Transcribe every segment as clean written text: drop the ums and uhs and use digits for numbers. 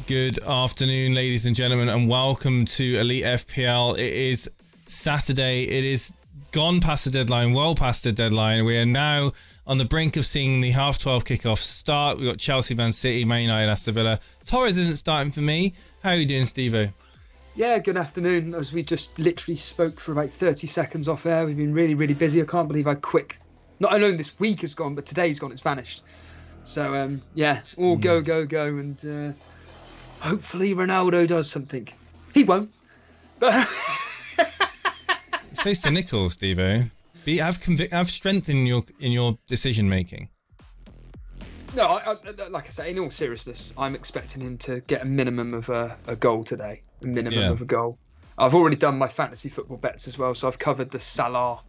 Good afternoon, ladies and gentlemen, and welcome to Elite FPL. It is Saturday. It is gone past the deadline, well past the deadline. We are now on the brink of seeing the 12:30 kickoff start. We've got Chelsea, Man City, Man United, Aston Villa. Torres isn't starting for me. How are you doing, Steve-O? Yeah, good afternoon. As we just literally spoke for about 30 seconds off air, we've been really busy. I can't believe how quick, not only this week has gone, but today's gone, it's vanished. So, yeah, all go, and hopefully Ronaldo does something. He won't, but... So cynical, Steve-O. Have strength in your decision making. No, I, like I say, in all seriousness, I'm expecting him to get a minimum of a goal today. A minimum of a goal. I've already done my fantasy football bets as well, so I've covered the Salah.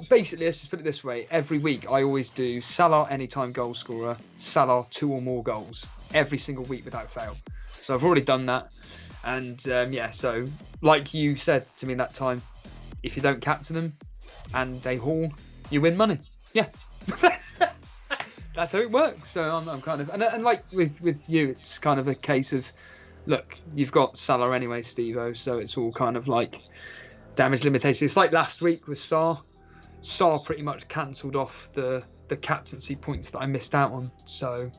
Basically, let's just put it this way: every week I always do Salah anytime goal scorer, Salah 2 or more goals every single week without fail. So I've already done that, and yeah. So like you said to me that time, if you don't captain them and they haul, you win money. Yeah. That's how it works. So I'm kind of and like with you, it's kind of a case of, look, you've got Salah anyway, Steve-O, so it's all kind of like damage limitation. It's like last week with Sarr. Sarr pretty much cancelled off the captaincy points that I missed out on. So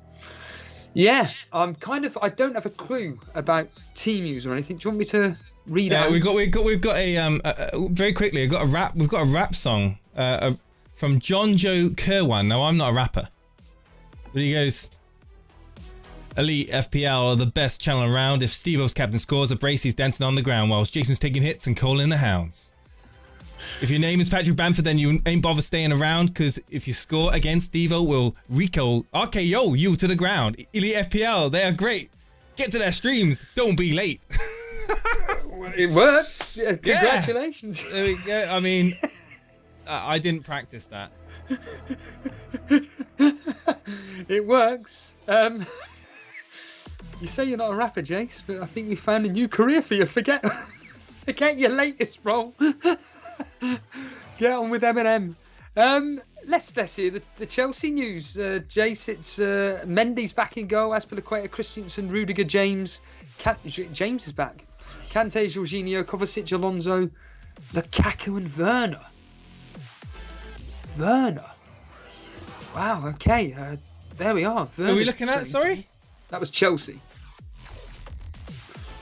yeah, I don't have a clue about team news or anything. Do you want me to read out? We've got a very quickly. We've got a rap song from John Joe Kerwan. Now, I'm not a rapper, but he goes, Elite FPL are the best channel around. If Steve-O's captain scores, a Bracey's dancing on the ground whilst Jason's taking hits and calling the hounds. If your name is Patrick Bamford, then you ain't bother staying around, because if you score against Steve-O, we'll RKO you to the ground. Elite FPL, they are great. Get to their streams. Don't be late. It worked. Yeah, congratulations. Yeah. There we go. I mean... I didn't practice that. It works. You say you're not a rapper, Jace, but I think we found a new career for you. Forget your latest role. Get on with Eminem. Let's hear the Chelsea news. Jace, it's Mendy's back in goal. Aspilicueta, Christensen, Rudiger, James. James is back. Kante, Jorginho, Kovacic, Alonso, Lukaku, and Werner. Wow, okay. There we are. Who are we looking at? Sorry? That was Chelsea.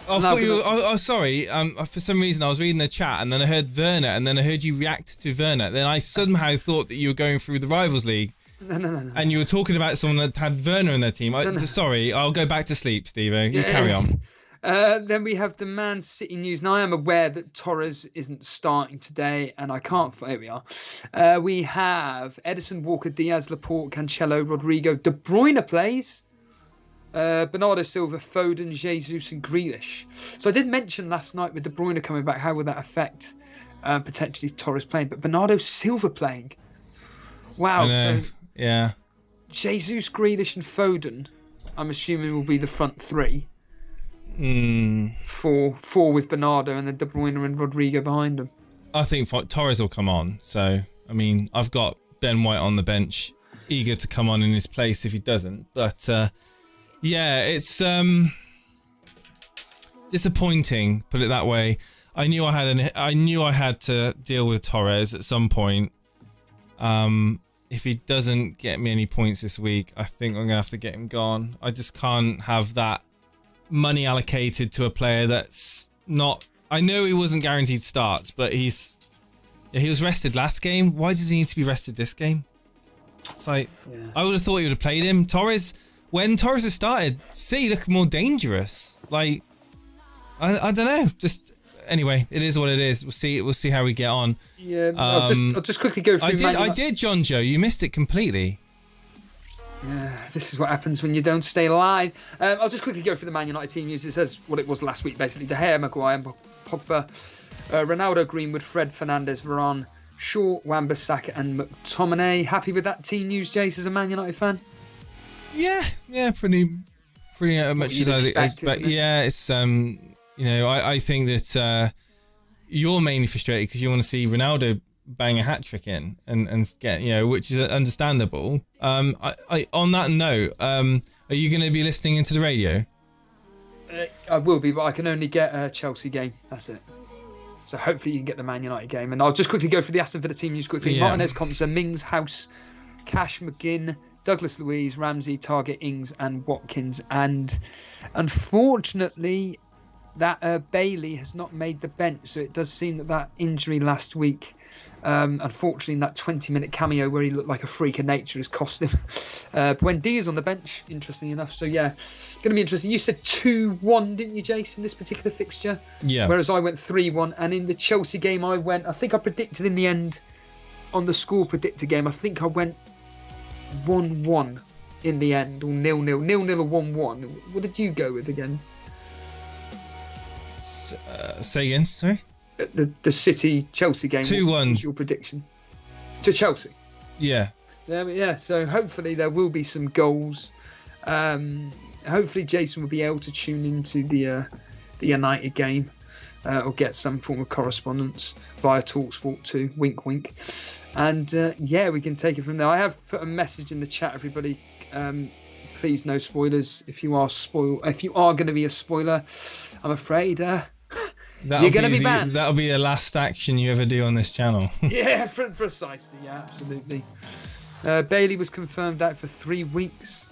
Oh, I thought you were... Oh, sorry. For some reason, I was reading the chat, and then I heard Werner, and then I heard you react to Werner. Then I somehow thought that you were going through the Rivals League. No. And you were talking about someone that had Werner in their team. Sorry, I'll go back to sleep, Steve-O. You carry on. Then we have the Man City news. Now, I am aware that Torres isn't starting today, and I can't... Here we are. We have Edison, Walker, Diaz, Laporte, Cancelo, Rodrigo. De Bruyne plays. Bernardo Silva, Foden, Jesus, and Grealish. So I did mention last night with De Bruyne coming back, how would that affect potentially Torres playing? But Bernardo Silva playing. Wow. So yeah. Jesus, Grealish, and Foden, I'm assuming will be the front three. Four with Bernardo, and then De Bruyne and Rodrigo behind them. I think Torres will come on. So, I mean, I've got Ben White on the bench, eager to come on in his place if he doesn't. But, yeah, it's disappointing, put it that way. I knew I had to deal with Torres at some point. If he doesn't get me any points this week, I think I'm going to have to get him gone. I just can't have that money allocated to a player that's not... I know he wasn't guaranteed starts, but he was rested last game. Why does he need to be rested this game? It's like, I would have thought he would have played him. Torres, when Torres has started, City look more dangerous. Like, I don't know. Just anyway, it is what it is. We'll see how we get on. Yeah, I'll just quickly go through. I did, John Joe. You missed it completely. Yeah, this is what happens when you don't stay alive. I'll just quickly go through the Man United team news. It says what it was last week, basically. De Gea, Maguire, Pogba, Ronaldo, Greenwood, Fred, Fernandes, Varane, Shaw, Wan-Bissaka, and McTominay. Happy with that team news, Jace, as a Man United fan? Yeah, pretty much as I expect. Yeah, it's I think that you're mainly frustrated because you want to see Ronaldo bang a hat trick in and get, which is understandable. I on that note, are you going to be listening into the radio? I will be, but I can only get a Chelsea game. That's it. So hopefully you can get the Man United game. And I'll just quickly go through the Aston Villa team news quickly. Yeah. Martinez, Compson, Mings, House, Cash, McGinn, Douglas Luiz, Ramsey, Target, Ings and Watkins. And unfortunately, that Bailey has not made the bench. So it does seem that injury last week, unfortunately, in that 20-minute cameo where he looked like a freak of nature, has cost him. Buendia is on the bench, interestingly enough. So yeah, going to be interesting. You said 2-1, didn't you, Jason, this particular fixture? Yeah. Whereas I went 3-1. And in the Chelsea game, I think I predicted in the end on the score predictor game, I think I went 1-1 in the end, or 0-0 or 1-1. What did you go with again? Say again, sorry? The City-Chelsea game. 2-1. What was your prediction? To Chelsea? Yeah. Yeah, so hopefully there will be some goals. Hopefully Jason will be able to tune into the United game or get some form of correspondence via TalkSport 2. Wink, wink. And we can take it from there. I have put a message in the chat, everybody. Please, no spoilers. If you are going to be a spoiler, I'm afraid you're going to be banned. That'll be the last action you ever do on this channel. Yeah, precisely. Yeah, absolutely. Bailey was confirmed out for 3 weeks.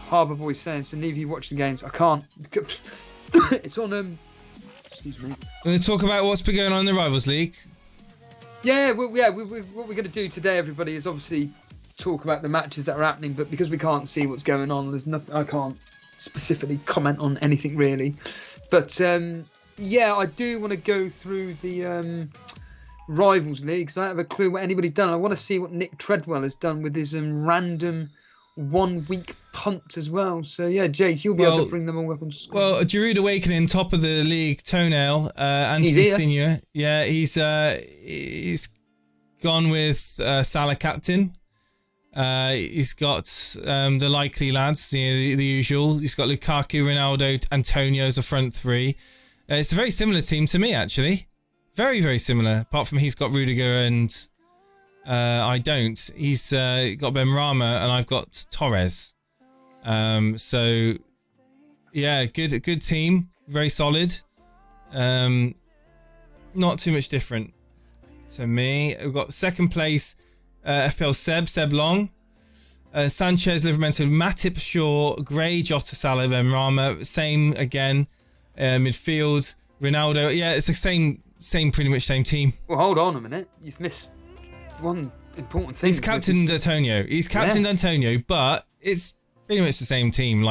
Harbour Boy saying, so neither of you watch the games. I can't. It's on. Excuse me. We're going to talk about what's been going on in the Rivals League. Yeah, what we're going to do today, everybody, is obviously talk about the matches that are happening. But because we can't see what's going on, there's nothing. I can't specifically comment on anything really. But I do want to go through the Rivals League because I don't have a clue what anybody's done. I want to see what Nick Treadwell has done with his random 1 week punt as well. So yeah, Jace, you'll be able to bring them all up on screen. Well, Giroud Awakening, top of the league, Toenail, Anthony Senior. Yeah, he's gone with Salah captain. He's got the likely lads, the usual. He's got Lukaku, Ronaldo, Antonio as a front three. It's a very similar team to me, actually. Very, very similar. Apart from he's got Rudiger and I don't. He's got Benrahma and I've got Torres. So yeah, good team, very solid. Not too much different to me. We've got second place, FPL Seb Long, Sanchez, Livramento, Matip, Shaw, Gray, Jota, Salah, Benrahma. Same again. Midfield, Ronaldo. Yeah, it's the same, pretty much same team. Well, hold on a minute. You've missed one important thing. He's captained Antonio. He's captained Antonio, but it's pretty much the same team.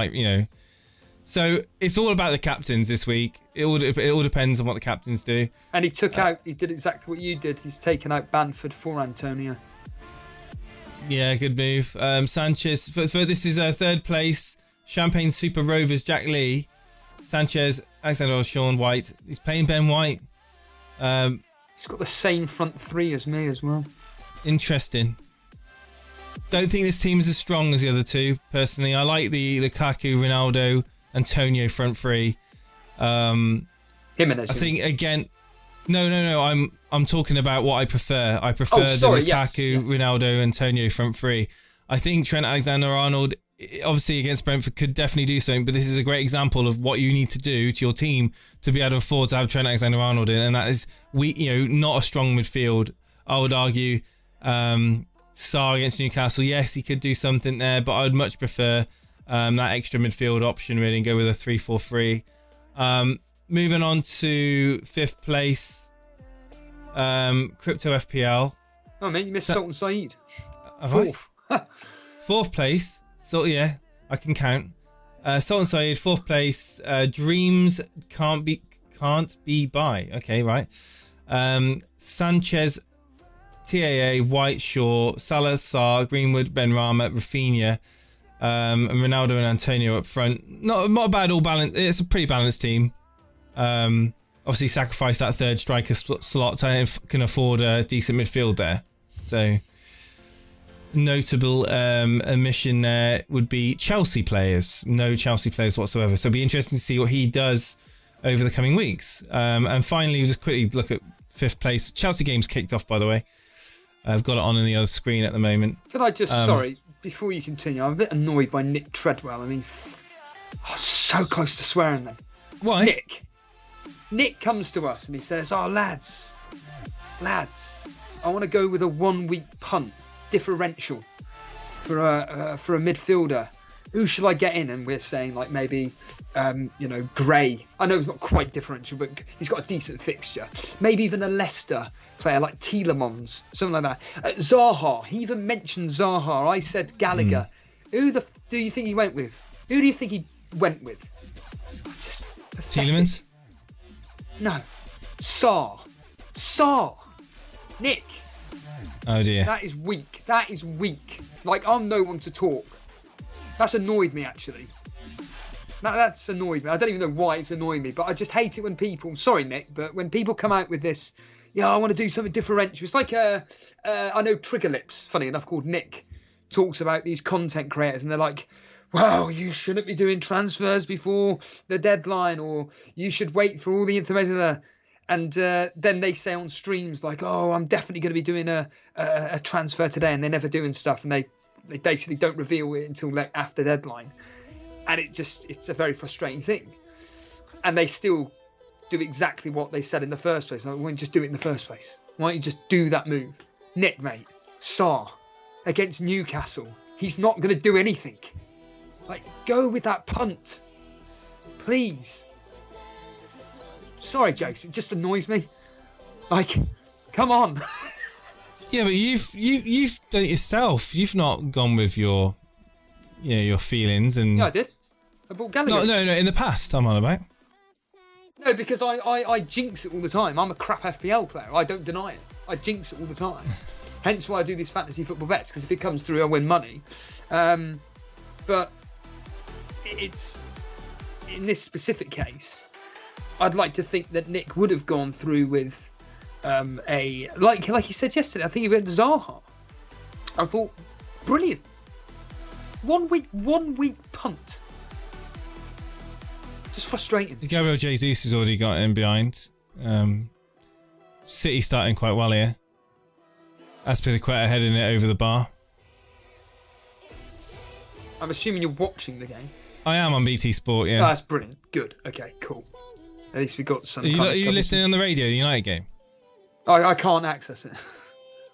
So it's all about the captains this week. It all depends on what the captains do. And he did exactly what you did. He's taken out Bamford for Antonio. Yeah, good move. Sanchez, for this is third place. Champagne Super Rovers, Jack Lee. Sanchez, Alexander, Sean White. He's playing Ben White. He's got the same front three as me as well. Interesting. Don't think this team is as strong as the other two, personally. I like the Lukaku, Ronaldo, Antonio front three. Jimenez. I think again. No. I'm talking about what I prefer. I prefer the Lukaku, Ronaldo, Antonio front three. I think Trent Alexander-Arnold, obviously against Brentford, could definitely do something. But this is a great example of what you need to do to your team to be able to afford to have Trent Alexander-Arnold in, and that is not a strong midfield. I would argue. Sarr against Newcastle, yes, he could do something there, but I would much prefer that extra midfield option really and go with a 3-4-3. Moving on to fifth place, Crypto FPL. Oh man, you missed Sultan Saeed. Fourth place. So yeah, I can count. Sultan Saeed, fourth place. Dreams can't be by. Okay, right. Sanchez, TAA, White, Shaw, Salah, Sarr, Greenwood, Benrahma, Rafinha, and Ronaldo and Antonio up front. Not a bad all balanced. It's a pretty balanced team. Obviously sacrifice that third striker slot to can afford a decent midfield there. So notable omission there would be Chelsea players. No Chelsea players whatsoever. So it'll be interesting to see what he does over the coming weeks. And finally, we'll just quickly look at 5th place. Chelsea game's kicked off, by the way. I've got it on the other screen at the moment. Can I just, sorry, before you continue, I'm a bit annoyed by Nick Treadwell. I mean, so close to swearing then. Why? Nick comes to us and he says, "Oh, lads, I want to go with a 1 week punt differential for a midfielder. Who shall I get in?" And we're saying like maybe, Gray. I know it's not quite differential, but he's got a decent fixture. Maybe even a Leicester player like Tielemans, something like that. Zaha. He even mentioned Zaha. I said Gallagher. Who do you think he went with? Who do you think he went with? Tielemans? No. Saar. Nick. Oh dear. That is weak. Like, I'm no one to talk. That's annoyed me, actually. That's annoyed me. I don't even know why it's annoying me, but I just hate it when people... Sorry, Nick, but when people come out with this, I want to do something differential. It's like, I know Trigger Lips, funny enough, called Nick, talks about these content creators, and they're like, "Well, you shouldn't be doing transfers before the deadline, or you should wait for all the information there." And then they say on streams like, "Oh, I'm definitely going to be doing a transfer today," and they're never doing stuff, and they basically don't reveal it until like after deadline, and it's a very frustrating thing. And they still do exactly what they said in the first place. Like, why don't you just do it in the first place? Why don't you just do that move? Nick, mate, Saar against Newcastle, he's not going to do anything. Like, go with that punt, please. Sorry, Jokes, it just annoys me. Like, come on. Yeah, but you've done it yourself. You've not gone with your feelings and. Yeah, I did. I bought Gallagher. No. In the past, I'm on about. No, because I jinx it all the time. I'm a crap FPL player. I don't deny it. I jinx it all the time. Hence why I do these fantasy football bets, because if it comes through, I win money. But it's in this specific case, I'd like to think that Nick would have gone through with like he said yesterday. I think he went Zaha. I thought, brilliant. 1 week punt. Just frustrating. Gabriel Jesus has already got in behind. City starting quite well here. Aspilicueta heading it over the bar. I'm assuming you're watching the game. I am on BT Sport, yeah. Oh, that's brilliant. Good. Okay, cool. At least we got some. Are you listening on the radio, the United game? I can't access it.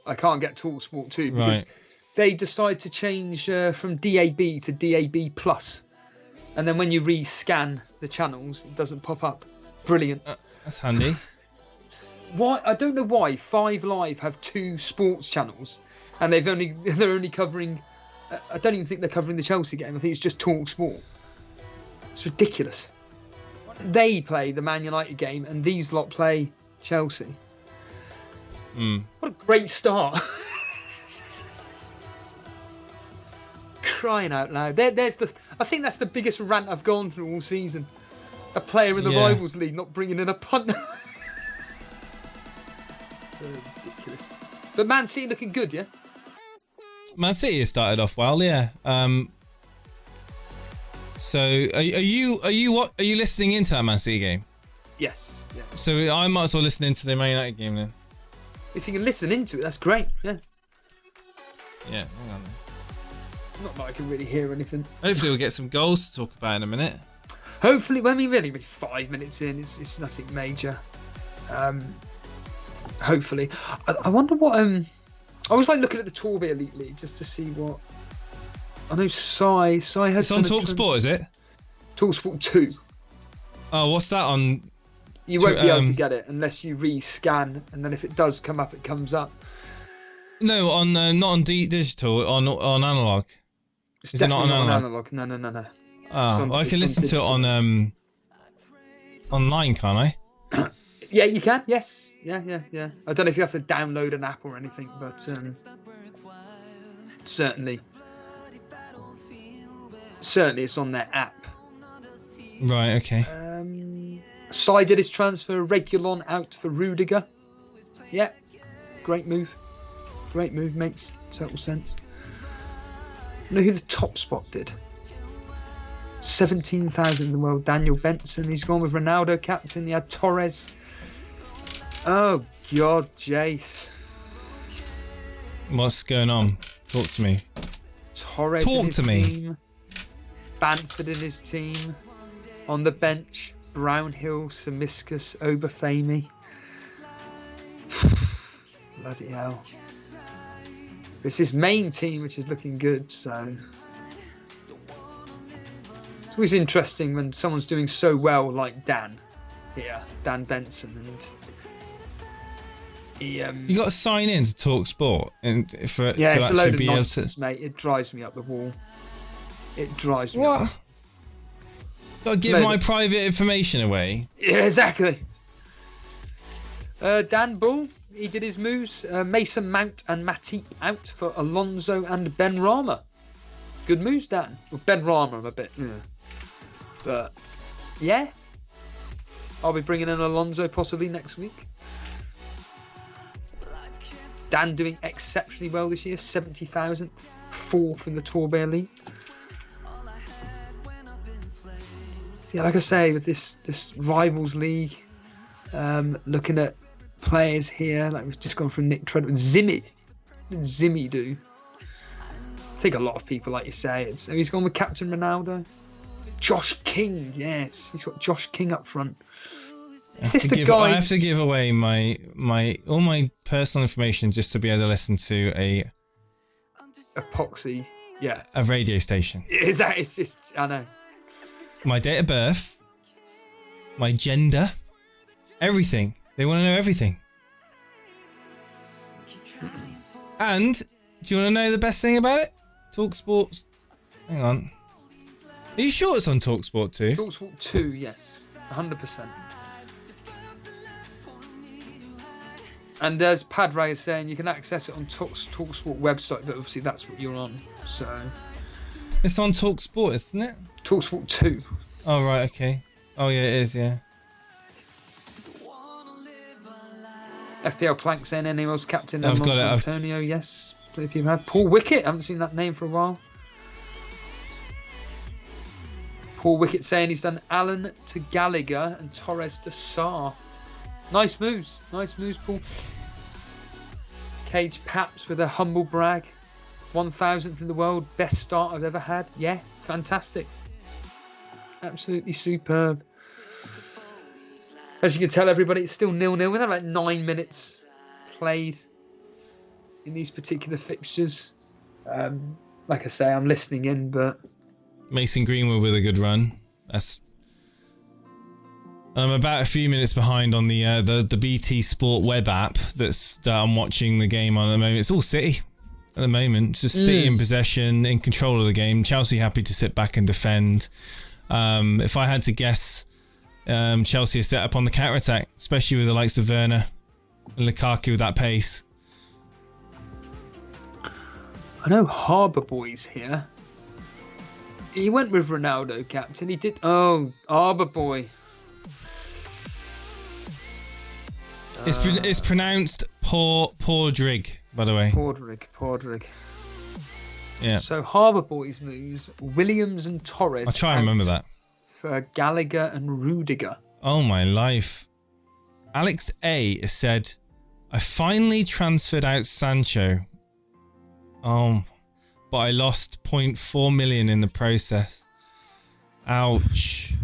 I can't get TalkSport 2 because they decide to change from DAB to DAB Plus, and then when you re-scan the channels, it doesn't pop up. Brilliant. That's handy. Why? I don't know why 5 Live have 2 sports channels, and they're only covering. I don't even think they're covering the Chelsea game. I think it's just TalkSport. It's ridiculous. They play the Man United game, and these lot play Chelsea. What a great start. Crying out loud. I think that's the biggest rant I've gone through all season. A player in the Rivals League not bringing in a punt. Ridiculous. But Man City looking good, yeah? Man City has started off well, yeah. So are you listening into that Man City game? Yes. Yeah. So I might as well listen into the Man United game then. If you can listen into it, that's great. Yeah. Yeah. Hang on then. Not that I can really hear anything. Hopefully we'll get some goals to talk about in a minute. Hopefully, well, I mean, really, 5 minutes in, it's nothing major. Hopefully, I wonder what. I was like looking at the Torbay Elite League just to see what. I know Sai has. It's on TalkSport, is it? TalkSport 2. Oh, what's that on? You won't be able to get it unless you re-scan, and then if it does come up, it comes up. No, on not on digital, on analog. It's definitely not on analog. No. Oh, I can listen to it on online, can't I? Yeah, you can. Yes. Yeah. I don't know if you have to download an app or anything, but certainly it's on their app. Right. Okay. Sai did his transfer. Regulon out for Rudiger. Yeah, great move. Makes total sense. You know who the top spot did? 17,000 in the world. Daniel Benson. He's gone with Ronaldo captain. He had Torres. Oh God, Jace. What's going on? Talk to me. Torres Talk in his to me. team. Bamford in his team. On the bench, Brownhill, Samiskus, Obafemi. Bloody hell. It's his main team which is looking good, so it's always interesting when someone's doing so well like Dan here, Dan Benson, and he You got to sign in to Talk Sport and for yeah, to it's a load actually of be able nonsense, to. mate. It drives me up the wall. It drives me What? up. Got to give my private information away. Yeah, exactly. Dan Bull, he did his moves. Mason Mount and Matip out for Alonso and Ben Rama. Good moves, Dan. Well, Ben Rama, I'm a bit, but yeah, I'll be bringing in Alonso possibly next week. Dan doing exceptionally well this year, 70,000, 4th in the Torbay League. Yeah, like I say, with this Rivals League, looking at players here, like we've just gone from Nick Trent with Zimmy. What did Zimmy do? I think a lot of people, like you say, he's gone with Captain Ronaldo. Josh King, yes, he's got Josh King up front. Is this the guy? I have to give away my all my personal information just to be able to listen to a Epoxy, yeah. A radio station. Is that? It's just, I know. My date of birth, my gender, everything. They want to know everything. And do you want to know the best thing about it? TalkSport. Hang on. Are you sure it's on TalkSport 2? TalkSport 2, yes, 100%. And as Padre is saying, you can access it on TalkSport website, but obviously that's what you're on. So it's on TalkSport, isn't it? TalkSport 2. Oh right, okay. Oh yeah, it is. Yeah. FPL Plank saying anyone's captain. I've got it. Antonio, yes. If you've had Paul Wickett, I haven't seen that name for a while. Paul Wickett saying he's done Allen to Gallagher and Torres to Sarr. Nice moves, Paul. Cage Paps with a humble brag. 1000th in the world, best start I've ever had. Yeah, fantastic. Absolutely superb. As you can tell, everybody, it's still 0-0. We have like 9 minutes played in these particular fixtures. Like I say, I'm listening in, but Mason Greenwood with a good run. I'm about a few minutes behind on the BT Sport web app that I'm watching the game on at the moment. It's all City at the moment. It's just City in possession, in control of the game. Chelsea happy to sit back and defend. If I had to guess, Chelsea are set up on the counter-attack, especially with the likes of Werner and Lukaku with that pace. I know Harbour Boy's here. He went with Ronaldo, captain. He did. Oh, Harbour Boy. It's pronounced Pordrig, by the way. Pordrig. Yeah. So Harbour Boys moves Williams and Torres. I'll try and remember that. For Gallagher and Rudiger. Oh my life. Alex A said, I finally transferred out Sancho. But I lost 0.4 million in the process. Ouch.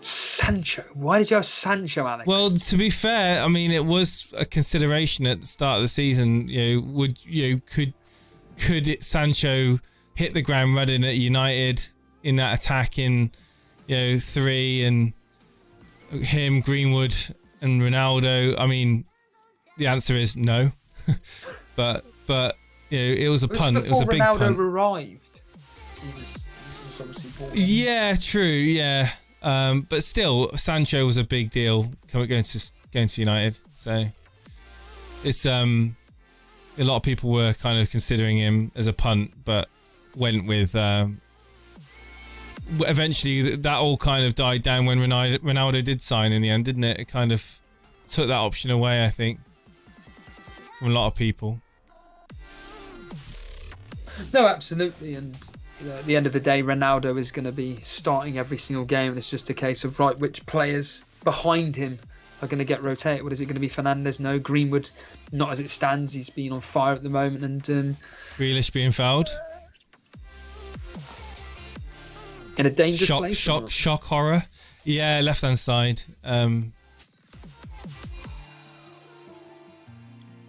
Sancho? Why did you have Sancho, Alex? Well, to be fair, I mean, it was a consideration at the start of the season. Could Sancho hit the ground running at United in that attacking, 3 and him, Greenwood and Ronaldo? I mean, the answer is no. but it was a punt. It was a big Ronaldo punt. Arrived. He was obviously bought in. Yeah, true. Yeah. But still, Sancho was a big deal going to United. So it's a lot of people were kind of considering him as a punt, but went with. Eventually, that all kind of died down when Ronaldo did sign in the end, didn't it? It kind of took that option away, I think, from a lot of people. No, absolutely, and at the end of the day, Ronaldo is going to be starting every single game, and it's just a case of which players behind him are going to get rotated. What is it going to be? Fernandes? No. Greenwood, not as it stands. He's been on fire at the moment. And Grealish being fouled. In a dangerous place. Shock horror. Yeah, left hand side.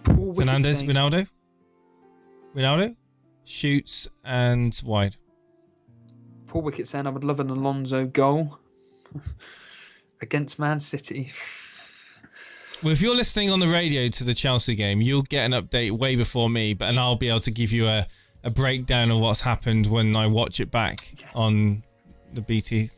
Fernandes, Ronaldo shoots and wide. Paul Wickett saying I would love an Alonso goal against Man City. Well, if you're listening on the radio to the Chelsea game, you'll get an update way before me, and I'll be able to give you a breakdown of what's happened when I watch it back on the BT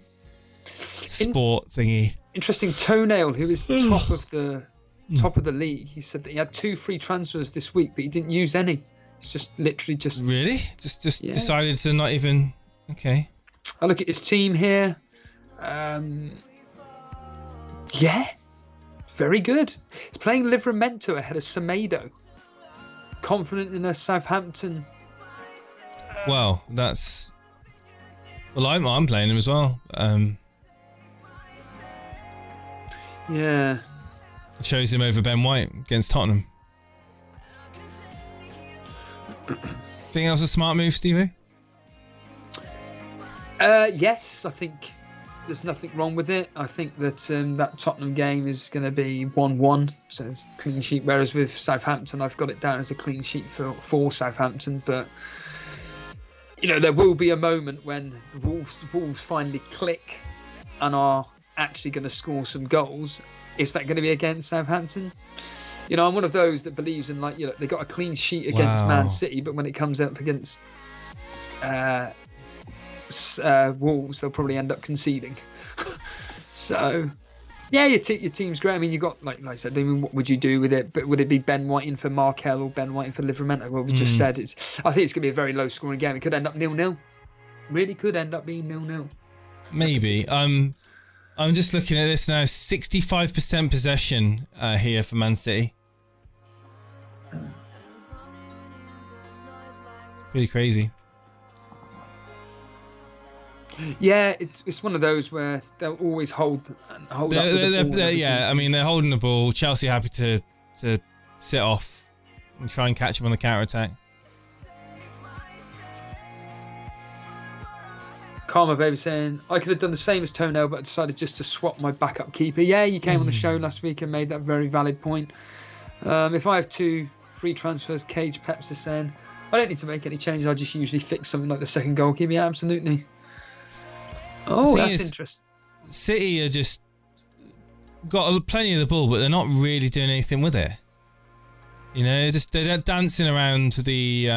Sport thingy. Interesting. Toenail, who is top of the league, he said that he had 2 free transfers this week, but he didn't use any. It's just literally just really just decided to not even. Okay. I look at his team here. Yeah, very good. He's playing Livramento ahead of Semedo. Confident in a Southampton. Well, that's. Well, I'm playing him as well. Yeah. I chose him over Ben White against Tottenham. Think that was a smart move, Stevie? Yes, I think there's nothing wrong with it. I think that that Tottenham game is going to be 1-1, so it's a clean sheet. Whereas with Southampton, I've got it down as a clean sheet for Southampton. But you know, there will be a moment when the Wolves finally click and are actually going to score some goals. Is that going to be against Southampton? You know, I'm one of those that believes in, like, you know, they got a clean sheet against Man City, but when it comes up against Wolves, they'll probably end up conceding. So, yeah, your team's great. I mean, you got, like I said, I mean, what would you do with it? But would it be Ben White in for Markel or Ben White in for Livramento? Well, we just said I think it's going to be a very low-scoring game. It could end up 0-0. Really could end up being 0-0. Maybe. I'm just looking at this now. 65% possession here for Man City. Pretty crazy. Yeah, it's one of those where they'll always hold up with the ball. Yeah, I mean, they're holding the ball. Chelsea happy to sit off and try and catch them on the counter-attack. Karma Baby saying, I could have done the same as Toenail, but I decided just to swap my backup keeper. Yeah, you came on the show last week and made that very valid point. If I have 2 free transfers, Cage Peps is saying, I don't need to make any changes. I just usually fix something like the second goalkeeper. Yeah, absolutely. Oh, that's interesting. City are just got plenty of the ball, but they're not really doing anything with it. You know, they're dancing around the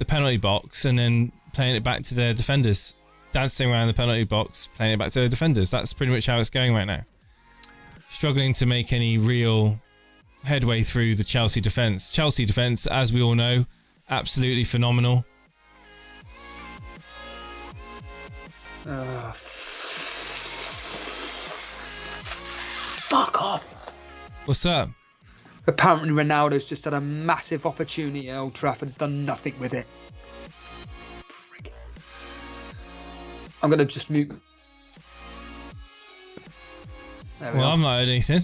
penalty box and then playing it back to their defenders. Dancing around the penalty box, playing it back to their defenders. That's pretty much how it's going right now. Struggling to make any real headway through the Chelsea defence. Chelsea defence, as we all know, absolutely phenomenal. Fuck off. What's up? Apparently Ronaldo's just had a massive opportunity at Old Trafford. Has done nothing with it. I'm going to just mute. Well, I've not heard anything.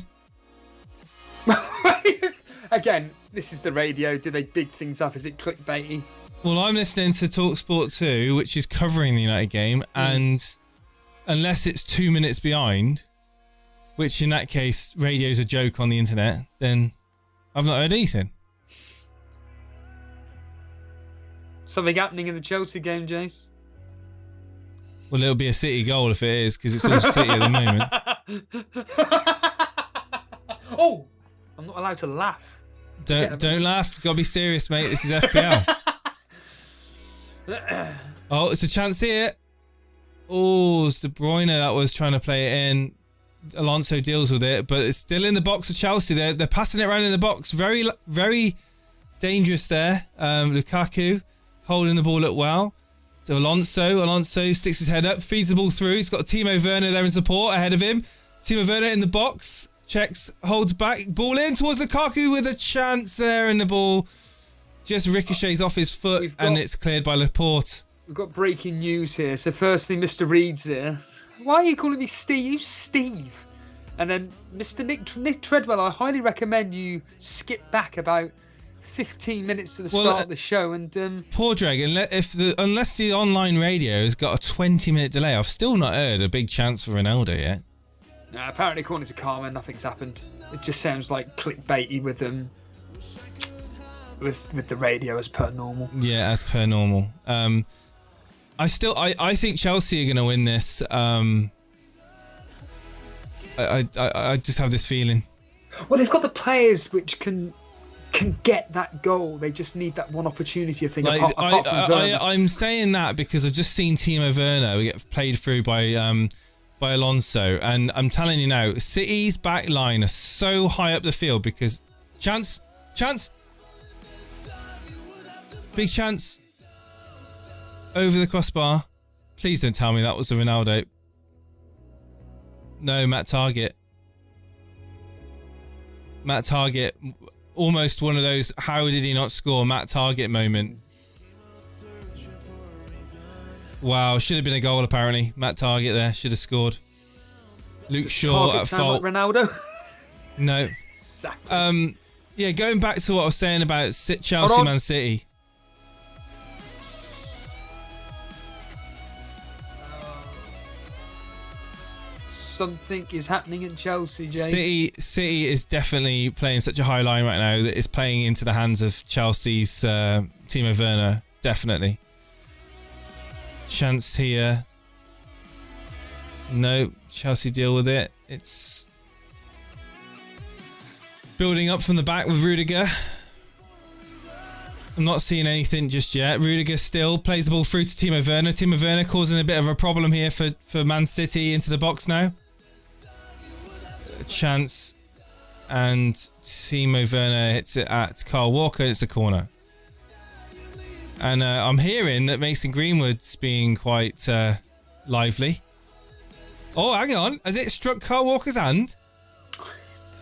Again, this is the radio. Do they big things up? Is it clickbaity? Well, I'm listening to TalkSport 2, which is covering the United game, and unless it's 2 minutes behind, which in that case, radio's a joke on the internet, then I've not heard anything. Something happening in the Chelsea game, Jace? Well, it'll be a City goal if it is, because it's all City at the moment. Oh! I'm not allowed to laugh. Don't laugh. You've got to be serious, mate. This is FPL. Oh, it's a chance here. Oh, it's De Bruyne that was trying to play it in. Alonso deals with it, but it's still in the box of Chelsea. They're passing it around in the box. Very, very dangerous there. Lukaku holding the ball up well. So Alonso sticks his head up, feeds the ball through. He's got Timo Werner there in support ahead of him. Timo Werner in the box, checks, holds back, ball in towards Lukaku with a chance there, and the ball just ricochets off his foot, and it's cleared by Laporte. We've got breaking news here. So firstly, Mr. Reed's here. Why are you calling me Steve? You Steve. And then Mr. Nick Treadwell, I highly recommend you skip back about 15 minutes to the start of the show. And poor Dreg, unless the online radio has got a 20-minute delay, I've still not heard a big chance for Ronaldo yet. Apparently, according to Carmen, nothing's happened. It just sounds like clickbaity with the radio as per normal. Yeah, as per normal. I think Chelsea are going to win this. I just have this feeling. Well, they've got the players which can get that goal. They just need that one opportunity, I think. I'm saying that because I've just seen Timo Werner get played through by Alonso, and I'm telling you now, City's back line are so high up the field because chance, big chance over the crossbar. Please don't tell me that was a Ronaldo. No, Matt Target, almost one of those how did he not score Matt Target moment. Wow, should have been a goal apparently. Matt Target there, should have scored. Luke Shaw at fault. Like Ronaldo? No. Exactly. Yeah, going back to what I was saying about Chelsea Man City. Something is happening at Chelsea, Jace. City is definitely playing such a high line right now that it's playing into the hands of Chelsea's Timo Werner. Definitely. Chance here. No, Chelsea deal with it. It's building up from the back with Rudiger. I'm not seeing anything just yet. Rudiger still plays the ball through to Timo Werner. Timo Werner causing a bit of a problem here for Man City into the box now. A chance. And Timo Werner hits it at Kyle Walker. It's a corner. And I'm hearing that Mason Greenwood's being quite lively. Oh, hang on. Has it struck Kyle Walker's hand?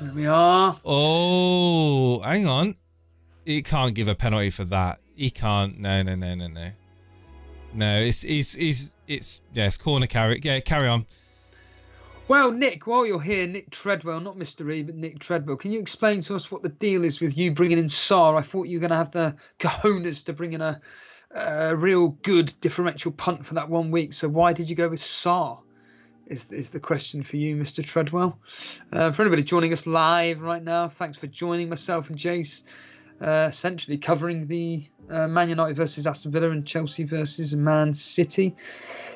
There we are. Oh, hang on. He can't give a penalty for that. He can't. No. No, it's corner carry. Yeah, carry on. Well, Nick, while you're here, Nick Treadwell, not Mr. E, but Nick Treadwell, can you explain to us what the deal is with you bringing in Sarr? I thought you were going to have the cojones to bring in a real good differential punt for that 1 week. So why did you go with Sarr? Is the question for you, Mr. Treadwell. For anybody joining us live right now, thanks for joining myself and Jace. Essentially covering the Man United versus Aston Villa and Chelsea versus Man City.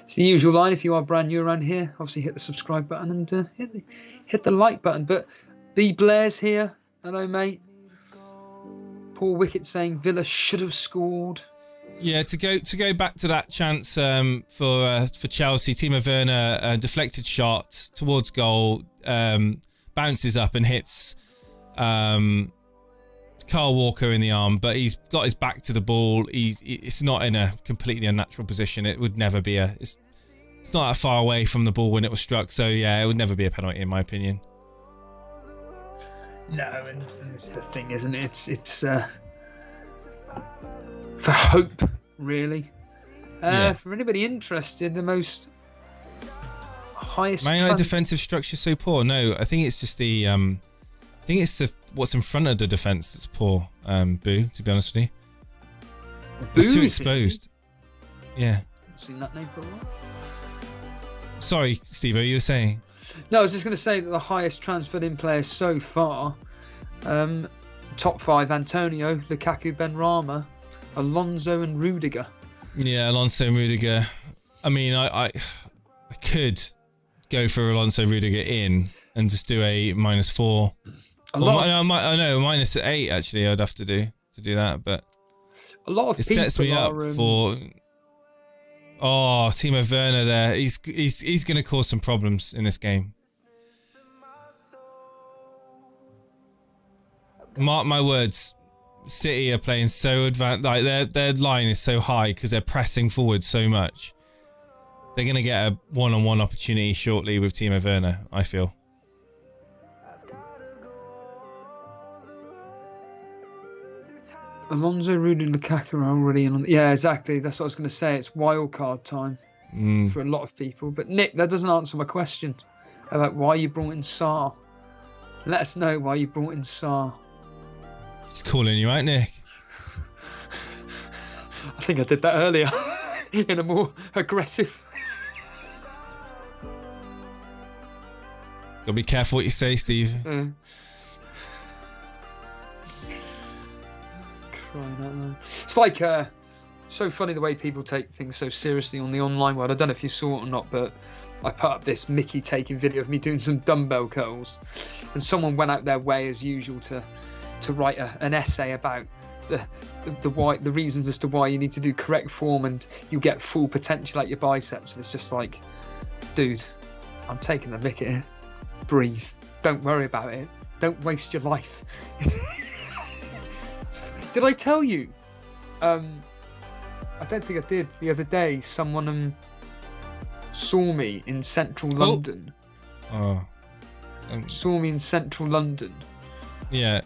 It's the usual line. If you are brand new around here, obviously hit the subscribe button and hit the like button. But B Blair's here. Hello, mate. Paul Wickett saying Villa should have scored. Yeah, to go back to that chance for Chelsea, Timo Werner deflected shot towards goal, bounces up and hits Kyle Walker in the arm, but he's got his back to the ball. It's not in a completely unnatural position. It would never be it's not that far away from the ball when it was struck. So yeah, it would never be a penalty in my opinion. No, and it's the thing, isn't it? It's for hope, really. For anybody interested, the most highest. Man United defensive structure so poor. No, I think it's just the what's in front of the defence that's poor. Boo, to be honest with you. Boo, too exposed. Yeah. Seen that name for a while. Sorry, Steve, you were saying? No, I was just going to say that the highest transferred in players so far, top five: Antonio, Lukaku, Benrahma, Alonso, and Rudiger. Yeah, Alonso and Rudiger. I mean, I could go for Alonso Rudiger in and just do a -4. I know -8 actually. I'd have to do that, but a lot of it sets me up for. Oh, Timo Werner there. He's going to cause some problems in this game. Mark my words. City are playing so advanced. Like their line is so high because they're pressing forward so much. They're going to get a one-on-one opportunity shortly with Timo Werner, I feel. Alonso, Rudiger, and Lukaku are already in on. Yeah, exactly. That's what I was going to say. It's wild card time for a lot of people. But Nick, that doesn't answer my question. about why you brought in Sar. Let us know why you brought in Sar. He's calling you out, Nick. I think I did that earlier in a more aggressive. Gotta be careful what you say, Steve. Crying out loud. It's like so funny the way people take things so seriously on the online world. I don't know if you saw it or not, but I put up this Mickey taking video of me doing some dumbbell curls, and someone went out their way as usual to write an essay about the reasons as to why you need to do correct form and you get full potential at your biceps. And it's just like, dude, I'm taking the mick here. Breathe. Don't worry about it. Don't waste your life. Did I tell you? I don't think I did. The other day, someone saw me in central London. Saw me in central London. Yeah.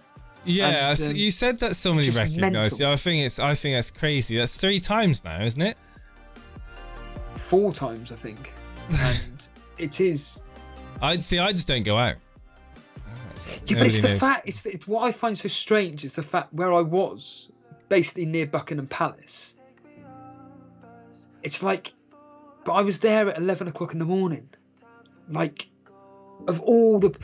Yeah, and, you said that somebody recognised you. I think that's crazy. That's 3 times now, isn't it? 4 times, I think. And it is. I just don't go out. Yeah, but it's the fact. It's what I find so strange is the fact where I was, basically near Buckingham Palace. It's like, but I was there at 11 o'clock in the morning. Like, of all the,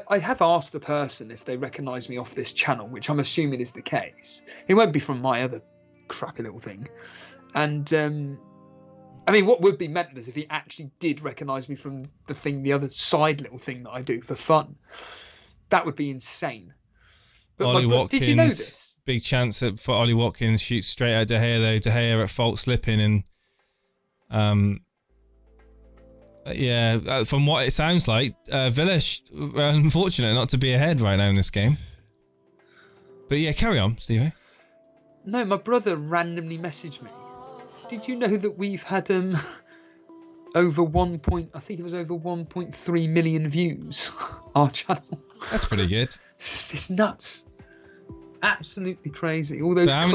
I have asked the person if they recognise me off this channel, which I'm assuming is the case. It won't be from my other crappy little thing. And I mean, what would be mental is if he actually did recognise me from the other side little thing that I do for fun. That would be insane. But Ollie Watkins, did you know this? Big chance for Ollie Watkins shoots straight at De Gea though. De Gea at fault slipping and yeah, from what it sounds like, Villa unfortunate not to be ahead right now in this game. But yeah, carry on, Stevie. No, my brother randomly messaged me. Did you know that we've had over 1.3 million views our channel? That's pretty good. It's nuts. Absolutely crazy. All those. But how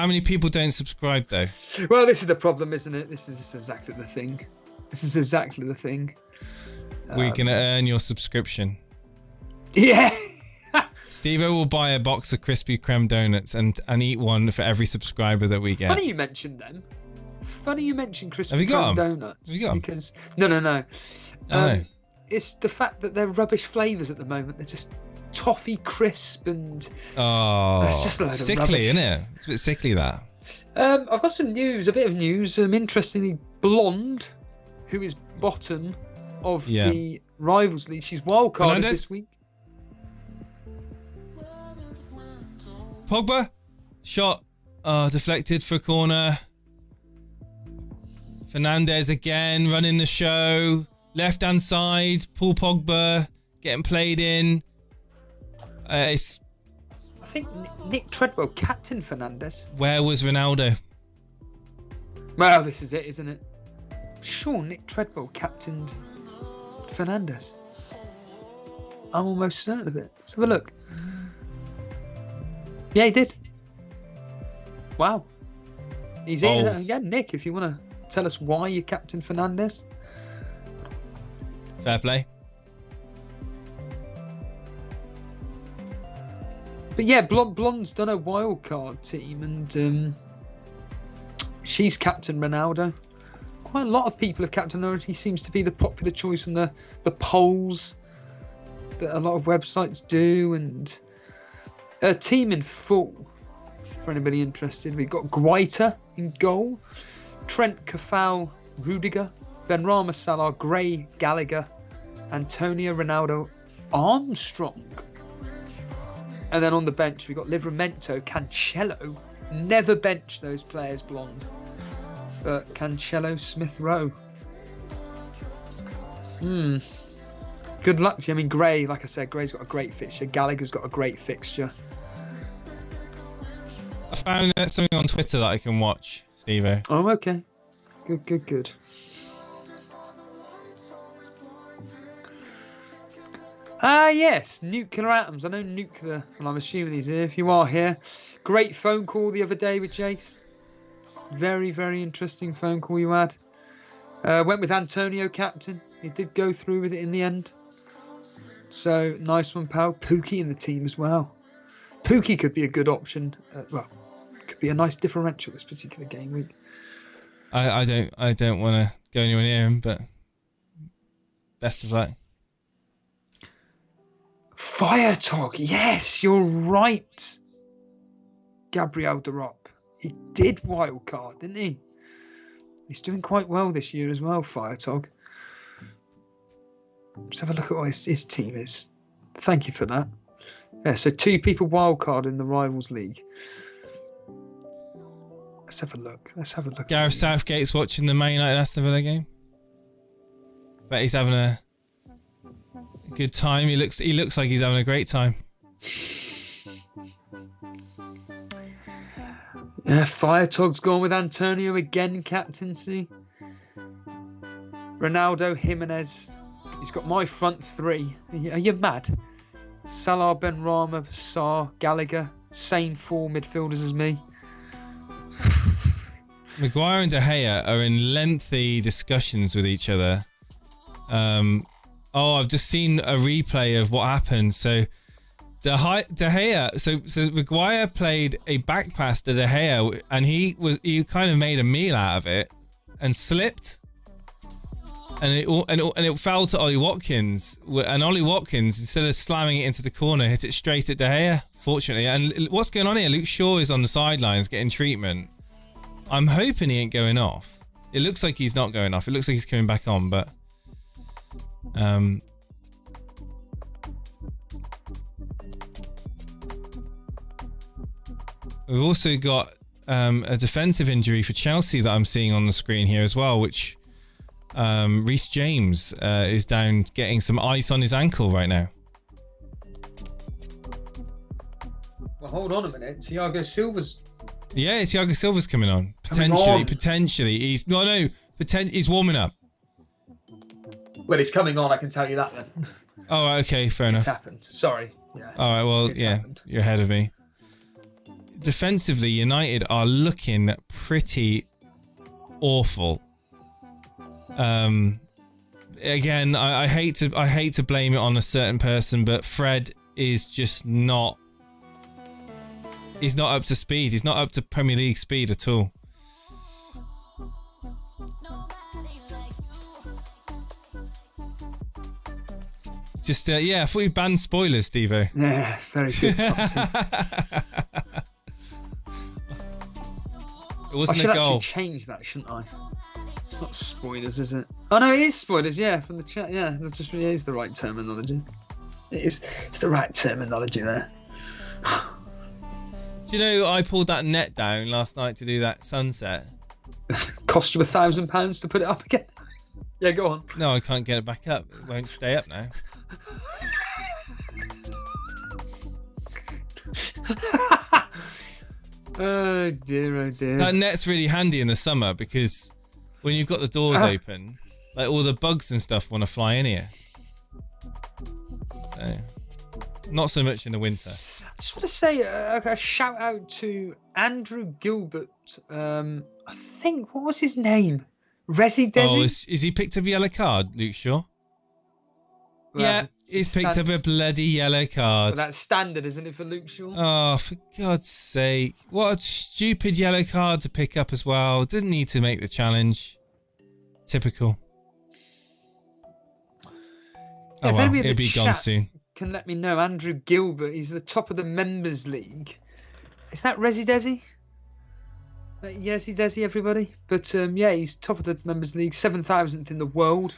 many people don't subscribe though? Well, this is the problem, isn't it? This is exactly the thing. We're gonna earn your subscription. Yeah. Steve-O will buy a box of Krispy Kreme donuts and eat one for every subscriber that we get. Funny you mentioned them. Funny you mentioned Krispy Kreme donuts. Have you got them? Because no. Oh. It's the fact that they're rubbish flavours at the moment. They're just toffee crisp and it's just a load sickly, of rubbish. isn't it? It's a bit sickly that. I've got some news, a bit of news. Interestingly, Blonde, who is bottom of the Rivals League, she's wildcarded this week. Pogba, shot, deflected for a corner. Fernandes again running the show. Left hand side, Paul Pogba getting played in. I think Nick Treadwell captain Fernandes. Where was Ronaldo? Well, this is it, isn't it? Sure, Nick Treadwell captained Fernandes. I'm almost certain of it. Let's have a look. Yeah, he did. Wow. He's in again, Nick. If you want to tell us why you captained Fernandes. Fair play. But yeah, Blonde's done a wildcard team and she's captain Ronaldo. Quite a lot of people have captained her. He seems to be the popular choice on the polls that a lot of websites do. And a team in full, for anybody interested. We've got Guaita in goal, Trent, Cafal, Rudiger, Benrahma, Salah, Gray, Gallagher, Antonio, Ronaldo, Armstrong. And then on the bench, we've got Livramento, Cancelo. Never bench those players, Blonde. But Cancelo, Smith Rowe. Good luck to you. I mean, Gray, like I said, Gray's got a great fixture. Gallagher's got a great fixture. I found something on Twitter that I can watch, Steve-O. Oh, okay. Good. Yes, Nuclear Atoms. I know Nuclear, and I'm assuming he's here. If you are here, great phone call the other day with Jace. Very, very interesting phone call you had. Went with Antonio captain. He did go through with it in the end. So nice one, pal. Pookie in the team as well. Pookie could be a good option. Well, could be a nice differential this particular game week. I don't want to go anywhere near him, but best of luck. Fire Talk, yes, you're right. Gabriel Derop. He did wildcard, didn't he? He's doing quite well this year as well, Fire Talk. Let's have a look at what his team is. Thank you for that. Yeah, so 2 people wildcard in the Rivals League. Let's have a look. Gareth Southgate's watching the Man United Aston Villa game. Bet he's having a good time. He looks like he's having a great time. Yeah, Fire Talk's gone with Antonio again, captaincy. Ronaldo, Jimenez. He's got my front 3. Are you mad? Salah, Benrahma, Sarr, Gallagher. Same 4 midfielders as me. Maguire and De Gea are in lengthy discussions with each other. I've just seen a replay of what happened. So De Gea, so Maguire played a back pass to De Gea, and he kind of made a meal out of it and slipped. And it fell to Ollie Watkins, and Ollie Watkins, instead of slamming it into the corner, hit it straight at De Gea, fortunately. And what's going on here? Luke Shaw is on the sidelines getting treatment. I'm hoping he ain't going off. It looks like he's not going off. It looks like he's coming back on, but we've also got a defensive injury for Chelsea that I'm seeing on the screen here as well, which Reece James is down getting some ice on his ankle right now. Well, hold on a minute. Thiago Silva's... Yeah, Thiago Silva's coming on. Potentially. He's he's warming up. Well, he's coming on, I can tell you that then. Oh, okay, fair enough. It's happened. Sorry. Yeah. All right, well, Happened. You're ahead of me. Defensively, United are looking pretty awful. Again, I hate to blame it on a certain person, but Fred is just not. He's not up to speed. He's not up to Premier League speed at all. Just I thought you banned spoilers, Stevo. Yeah, very good. It wasn't I should a goal. actually change that, shouldn't I? It's not spoilers, is it? Oh no, it is spoilers. Yeah, from the chat. Yeah, that's just it is the right terminology. It's the right terminology there. Do you know I pulled that net down last night to do that sunset? Cost you £1,000 to put it up again? Yeah, go on. No, I can't get it back up. It won't stay up now. Oh dear, oh dear. That net's really handy in the summer because when you've got the doors open, like all the bugs and stuff want to fly in here. So, not so much in the winter. I just want to say a shout out to Andrew Gilbert. I think, what was his name? Resi Desi? Oh, is he picked up a yellow card, Luke Shaw? Well, yeah, he's picked up a bloody yellow card. Well, that's standard, isn't it, for Luke Shaw? Oh, for God's sake. What a stupid yellow card to pick up as well. Didn't need to make the challenge. Typical. Oh well, he'll be gone soon. Can let me know. Andrew Gilbert, he's the top of the members league. Is that Resi Desi? Resi Desi, everybody. But yeah, he's top of the members league, 7,000th in the world.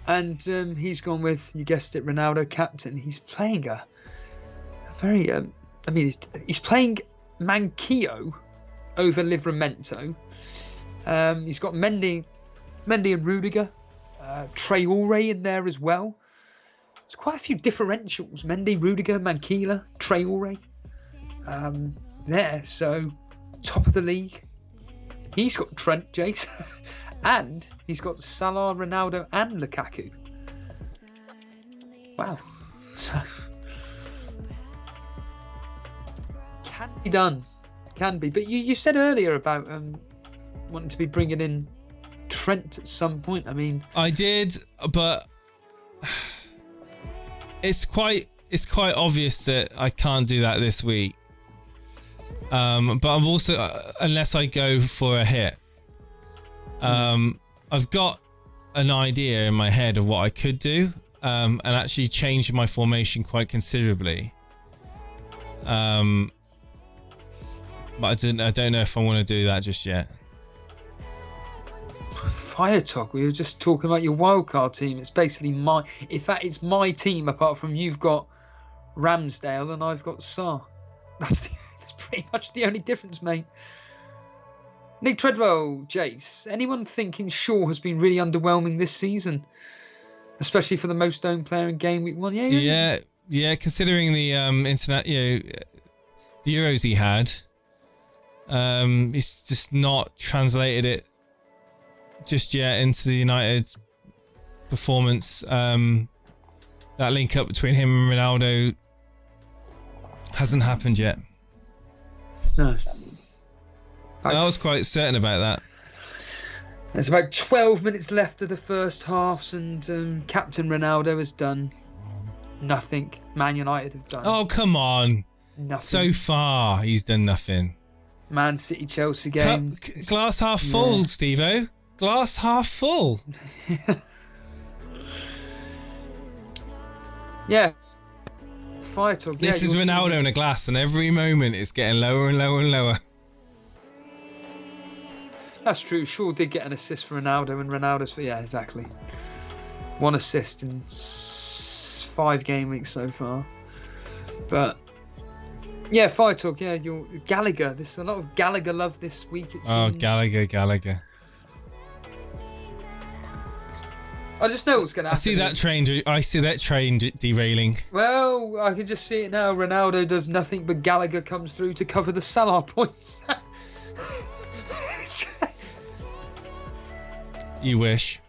And he's gone with, you guessed it, Ronaldo captain. He's playing a very, he's playing Manquillo over Livramento. He's got Mendy and Rudiger, Traore in there as well. There's quite a few differentials. Mendy, Rudiger, Manquillo, Traore. There, so top of the league. He's got Trent, Jace. And he's got Salah, Ronaldo, and Lukaku. Wow. Can be done. Can be. But you said earlier about wanting to be bringing in Trent at some point. I mean... I did, but... it's quite obvious that I can't do that this week. But I'm also unless I go for a hit. I've got an idea in my head of what I could do, and actually change my formation quite considerably. But I don't know if I want to do that just yet. Fire Talk, we were just talking about your wildcard team. It's basically in fact, it's my team apart from you've got Ramsdale and I've got Sarr. That's pretty much the only difference, mate. Nick Treadwell, Jace, anyone thinking Shaw has been really underwhelming this season? Especially for the most owned player in game week 1? Yeah, considering the internet, the Euros he had, he's just not translated it just yet into the United performance. That link up between him and Ronaldo hasn't happened yet. No. I was quite certain about that. There's about 12 minutes left of the first half, and Captain Ronaldo has done nothing. Man United have done. Oh, come on. Nothing. So far, he's done nothing. Man City Chelsea game. Glass half full, Steve-O. Glass half full. Yeah. Fire Talk. This is Ronaldo in a glass, and every moment it's getting lower and lower and lower. That's true. Shaw did get an assist for Ronaldo, and Ronaldo's exactly. 1 assist in 5 game weeks so far. But yeah, Fire Talk. Yeah, your Gallagher. There's a lot of Gallagher love this week. It seems. Gallagher. I just know what's going to happen. I see that train derailing. Well, I can just see it now. Ronaldo does nothing, but Gallagher comes through to cover the Salah points. You wish.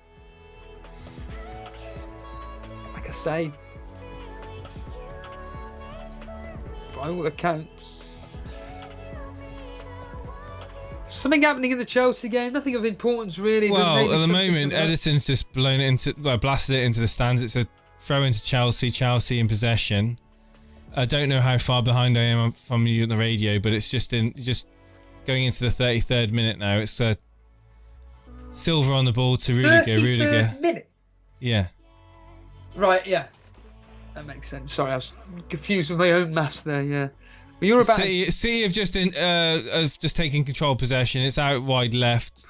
Like I say, by all accounts, something happening in the Chelsea game. Nothing of importance really. Well, at the moment, Edison's just blasted it into the stands. It's a throw into Chelsea. Chelsea in possession. I don't know how far behind I am from you on the radio, but it's just going into the 33rd minute now. It's Silva on the ball to Rudiger. 33rd minute? Yeah. Right, yeah. That makes sense. Sorry, I was confused with my own maths there, yeah. But you're about... City have just taken control of possession. It's out wide left.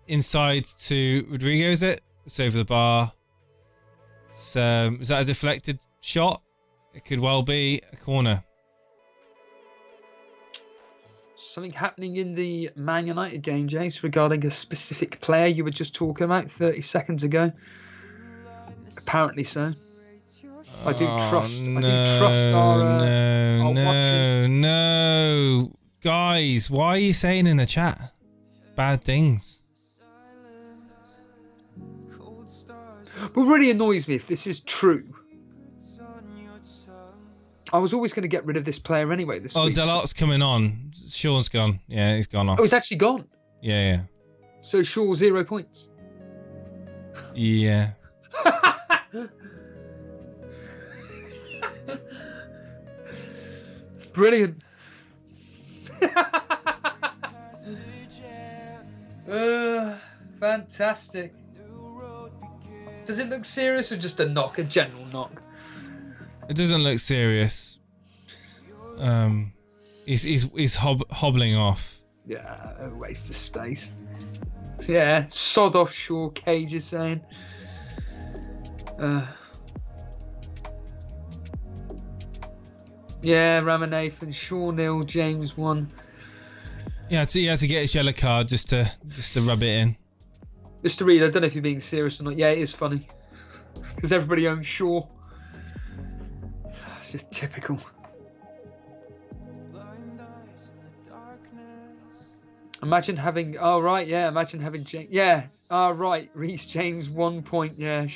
Inside to Rodrigo, is it? It's over the bar. Is that a deflected shot? It could well be a corner. Something happening in the Man United game, Jace, regarding a specific player you were just talking about 30 seconds ago. Apparently so. I do trust our watchers. No. Guys, why are you saying in the chat bad things? What really annoys me, if this is true, I was always going to get rid of this player anyway this week. Delart's coming on. Shaw's gone. Yeah, he's gone off. Oh, he's actually gone? Yeah. So Shaw 0 points? Yeah. Brilliant. Fantastic. Does it look serious or just a knock, a general knock? It doesn't look serious. He's hobbling off. Yeah, a waste of space. So yeah, sod off Shaw, Cage is saying. Yeah, Ramanathan, Shaw 0, James 1. Yeah, he had to get his yellow card just to rub it in. Mr. Reed, I don't know if you're being serious or not. Yeah, it is funny. Because everybody owns Shaw. It's just typical. Imagine having... Oh, right, yeah. Imagine having... Yeah. Right. Reece James, 1 point. Yeah.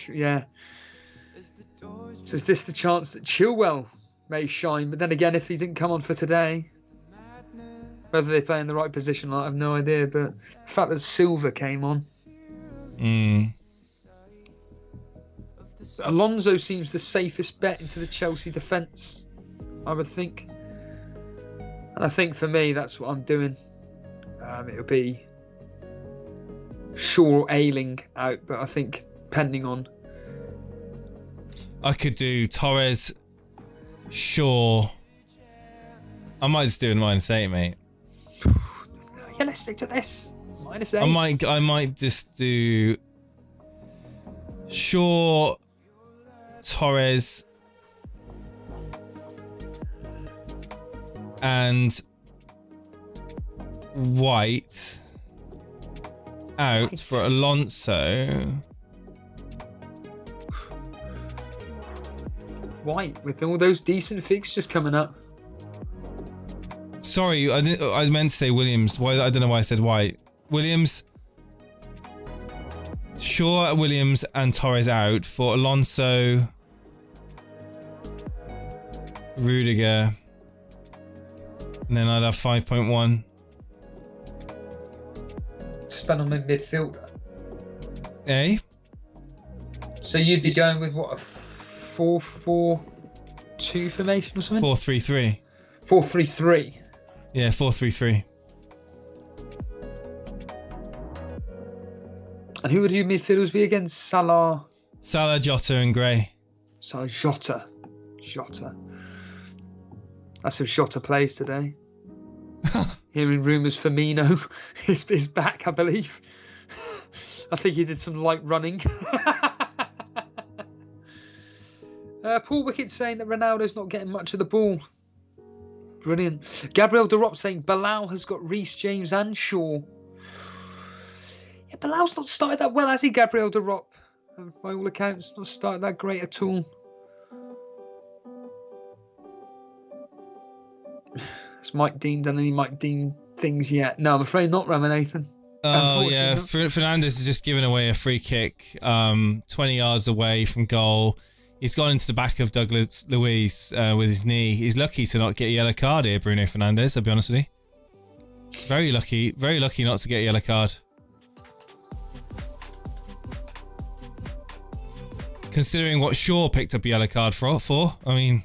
So is this the chance that Chilwell may shine? But then again, if he didn't come on for today... Whether they play in the right position, I have no idea. But the fact that Silva came on... Alonso seems the safest bet into the Chelsea defence, I would think. And I think for me, that's what I'm doing. It'll be Shaw or Ayling out, but I think depending on... I could do Torres, Shaw. I might just do a -8, mate. Yeah, let's stick to this. -8. I might just do Shaw, Torres, and White out for Alonso. White, with all those decent fixtures coming up. Sorry, I meant to say Williams. Why? I don't know why I said White. Williams, Shaw, Williams, and Torres out for Alonso, Rudiger, and then I'd have 5.1. Spend on the midfielder. Eh? So you'd be going with what, a 4-4-2 formation or something? 4-3-3. 4-3-3. Yeah, 4-3-3. And who would your midfielders be again? Salah, Jota, and Gray. So Jota. That's if Jota plays today. Hearing rumours Firmino is back, I believe. I think he did some light running. Paul Wickett saying that Ronaldo's not getting much of the ball. Brilliant. Gabriel Derop saying Bilal has got Reece James and Shaw. Yeah, Bilal's not started that well, has he, Gabriel Derop? By all accounts, not started that great at all. Has Mike Dean done any Mike Dean things yet? No, I'm afraid not, Ramanathan. Oh, yeah. Fernandes has just given away a free kick 20 yards away from goal. He's gone into the back of Douglas Luiz with his knee. He's lucky to not get a yellow card here, Bruno Fernandes, I'll be honest with you. Very lucky not to get a yellow card. Considering what Shaw picked up a yellow card for, I mean...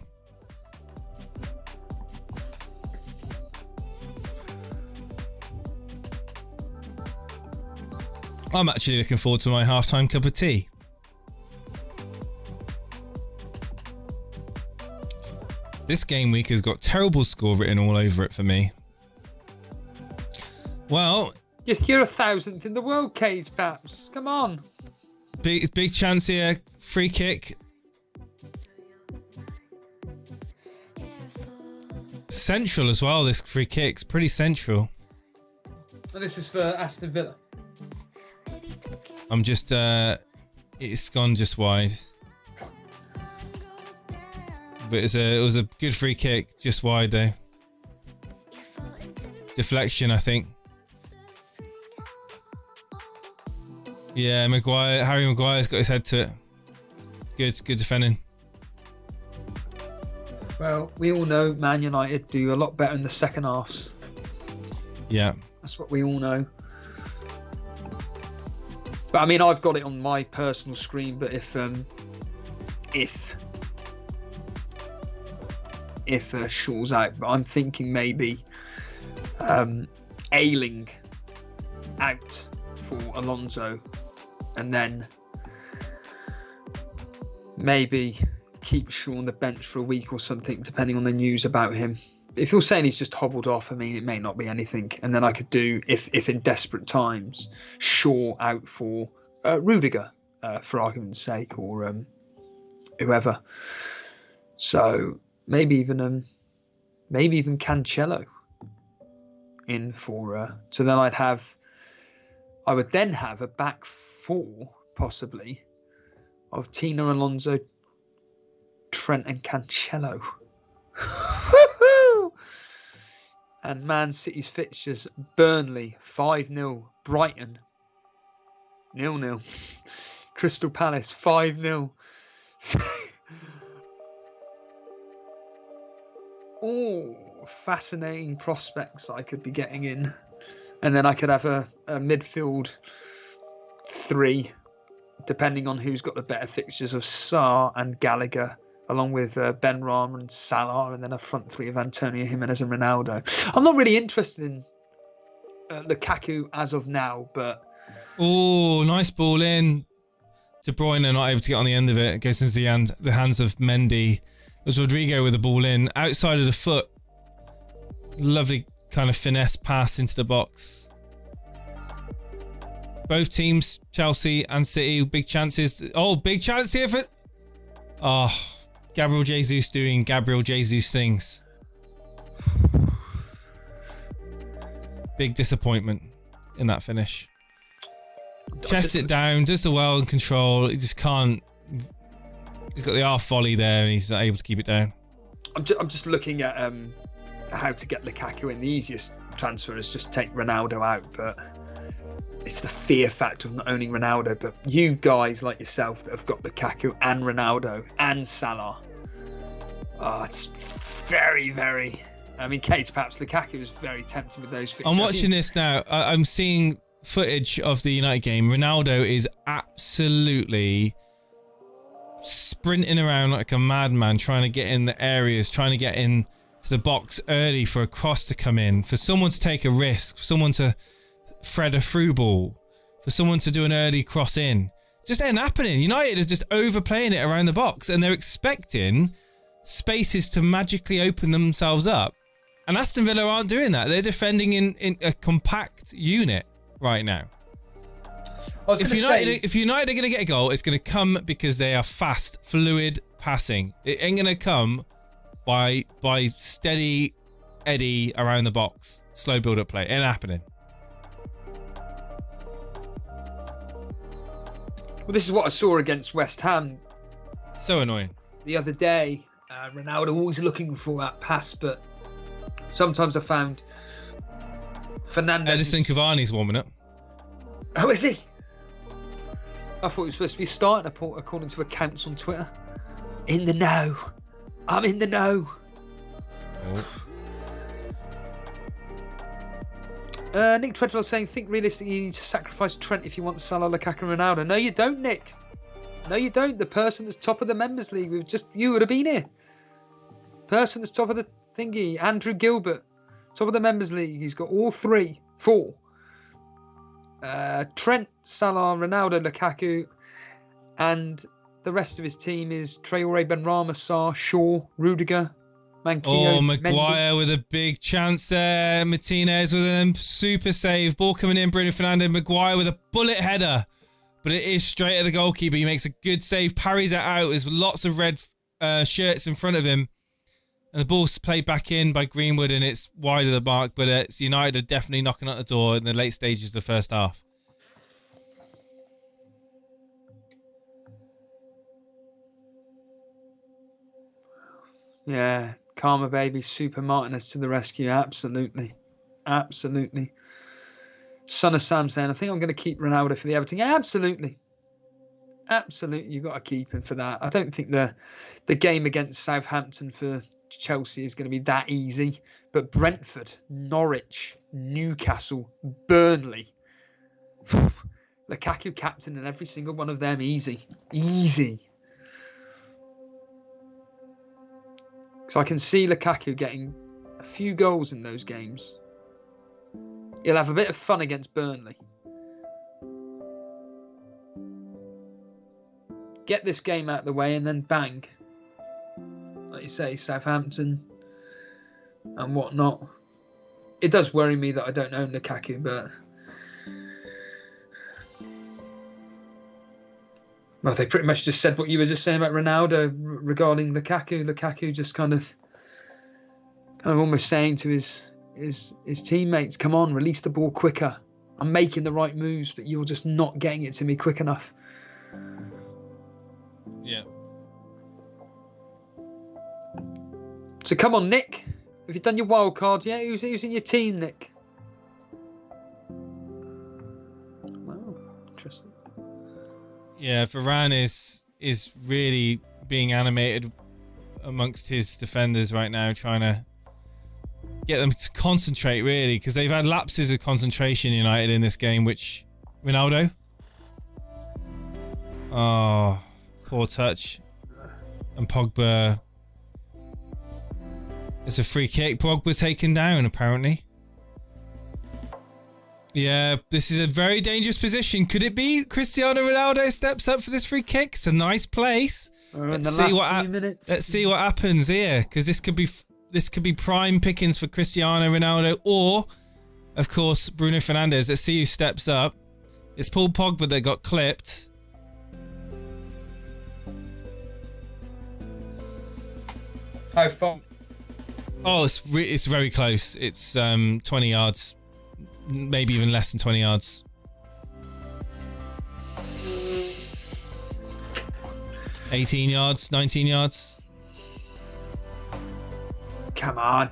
I'm actually looking forward to my halftime cup of tea. This game week has got terrible score written all over it for me. Well... Just you're 1,000th in the world, Cage Paps. Come on. Big chance here. Free kick. Central as well, this free kick's pretty central. And this is for Aston Villa. I'm just... it's gone just wide. But it was a good free kick, just wide though. Deflection, I think. Yeah, Harry Maguire's got his head to it. Good defending. Well, we all know Man United do a lot better in the second halves. Yeah. That's what we all know. But I mean, I've got it on my personal screen, but if Shaw's out, but I'm thinking maybe Ayling out for Alonso, and then maybe keep Shaw on the bench for a week or something, depending on the news about him. If you're saying he's just hobbled off, I mean, it may not be anything. And then I could do, if in desperate times, Shaw out for Rudiger, for argument's sake, or whoever. So maybe even Cancelo in for. So then I would then have a back four possibly of Tino, Alonso, Trent, and Cancelo. And Man City's fixtures: Burnley 5-0, Brighton 0-0, Crystal Palace 5-0. Oh, fascinating prospects I could be getting in. And then I could have a midfield 3 depending on who's got the better fixtures of Sarr and Gallagher, along with Ben Rama and Salah, and then a front three of Antonio Jimenez and Ronaldo. I'm not really interested in Lukaku as of now, but... Oh, nice ball in. De Bruyne not able to get on the end of it. It goes into the hands of Mendy. It was Rodrigo with the ball in. Outside of the foot. Lovely kind of finesse pass into the box. Both teams, Chelsea and City, big chances. Oh, big chance here for... Oh, Gabriel Jesus doing Gabriel Jesus things. Big disappointment in that finish. Chests it down, does the well in control. He just can't. He's got the half volley there, and he's not able to keep it down. I'm just looking at how to get Lukaku in. The easiest transfer is just take Ronaldo out, but it's the fear factor of not owning Ronaldo. But you guys like yourself that have got Lukaku and Ronaldo and Salah, it's very, very. I mean, Kate, perhaps Lukaku is very tempting with those fixtures. I'm watching this now. I'm seeing footage of the United game. Ronaldo is absolutely sprinting around like a madman, trying to get in the areas, trying to get in to the box early for a cross to come in, for someone to take a risk, for someone to thread a through ball, for someone to do an early cross in. Just ain't happening. United are just overplaying it around the box, and they're expecting spaces to magically open themselves up. And Aston Villa aren't doing that. They're defending in a compact unit right now. If United are going to get a goal, it's going to come because they are fast, fluid passing. It ain't going to come by steady Eddie around the box. Slow build-up play. Ain't happening. Well, this is what I saw against West Ham. So annoying. The other day, Ronaldo always looking for that pass, but sometimes I found Fernandes... Edison Cavani's warming up. Oh, is he? I thought he was supposed to be starting according to accounts on Twitter. In the know. I'm in the know. Oh. Nick Treadwell saying, think realistically you need to sacrifice Trent if you want Salah, Lukaku and Ronaldo. No, you don't, Nick. No, you don't. The person that's top of the Members League, you would have been here. Person that's top of the thingy, Andrew Gilbert, top of the Members League. He's got all four. Trent, Salah, Ronaldo, Lukaku, and the rest of his team is Traore, Benrahma, Sarr, Shaw, Rudiger, Manquillo. Oh, Maguire with a big chance there. Martinez with a super save. Ball coming in, Bruno Fernandes. Maguire with a bullet header, but it is straight at the goalkeeper. He makes a good save, parries it out. There's lots of red shirts in front of him. And the ball's played back in by Greenwood, and it's wide of the mark, but it's United are definitely knocking at the door in the late stages of the first half. Yeah, Karma baby, Super Martinez to the rescue. Absolutely. Absolutely. Son of Sam saying, I think I'm going to keep Ronaldo for the Everton. Yeah, absolutely. Absolutely, you've got to keep him for that. I don't think the game against Southampton for Chelsea is going to be that easy, but Brentford, Norwich, Newcastle, Burnley, Lukaku captain in every single one of them, easy. So I can see Lukaku getting a few goals in those games. He'll have a bit of fun against Burnley. Get this game out of the way and then bang. Like you say, Southampton and whatnot. It does worry me that I don't own Lukaku, but well, they pretty much just said what you were just saying about Ronaldo regarding Lukaku. Lukaku just kind of almost saying to his teammates, "Come on, release the ball quicker. I'm making the right moves, but you're just not getting it to me quick enough." Yeah. So come on, Nick. Have you done your wild card yet? Who's in your team, Nick? Wow, interesting. Yeah, Varane is really being animated amongst his defenders right now, trying to get them to concentrate, really, because they've had lapses of concentration, United, in this game, which... Ronaldo? Oh, poor touch. And Pogba. It's a free kick. Pogba taken down, apparently. Yeah, this is a very dangerous position. Could it be Cristiano Ronaldo steps up for this free kick? It's a nice place. Let's see what happens here, because this could be prime pickings for Cristiano Ronaldo, or, of course, Bruno Fernandes. Let's see who steps up. It's Paul Pogba that got clipped. How far? Oh, it's very close. It's 20 yards. Maybe even less than 20 yards. $18 yards, $19 yards. Come on.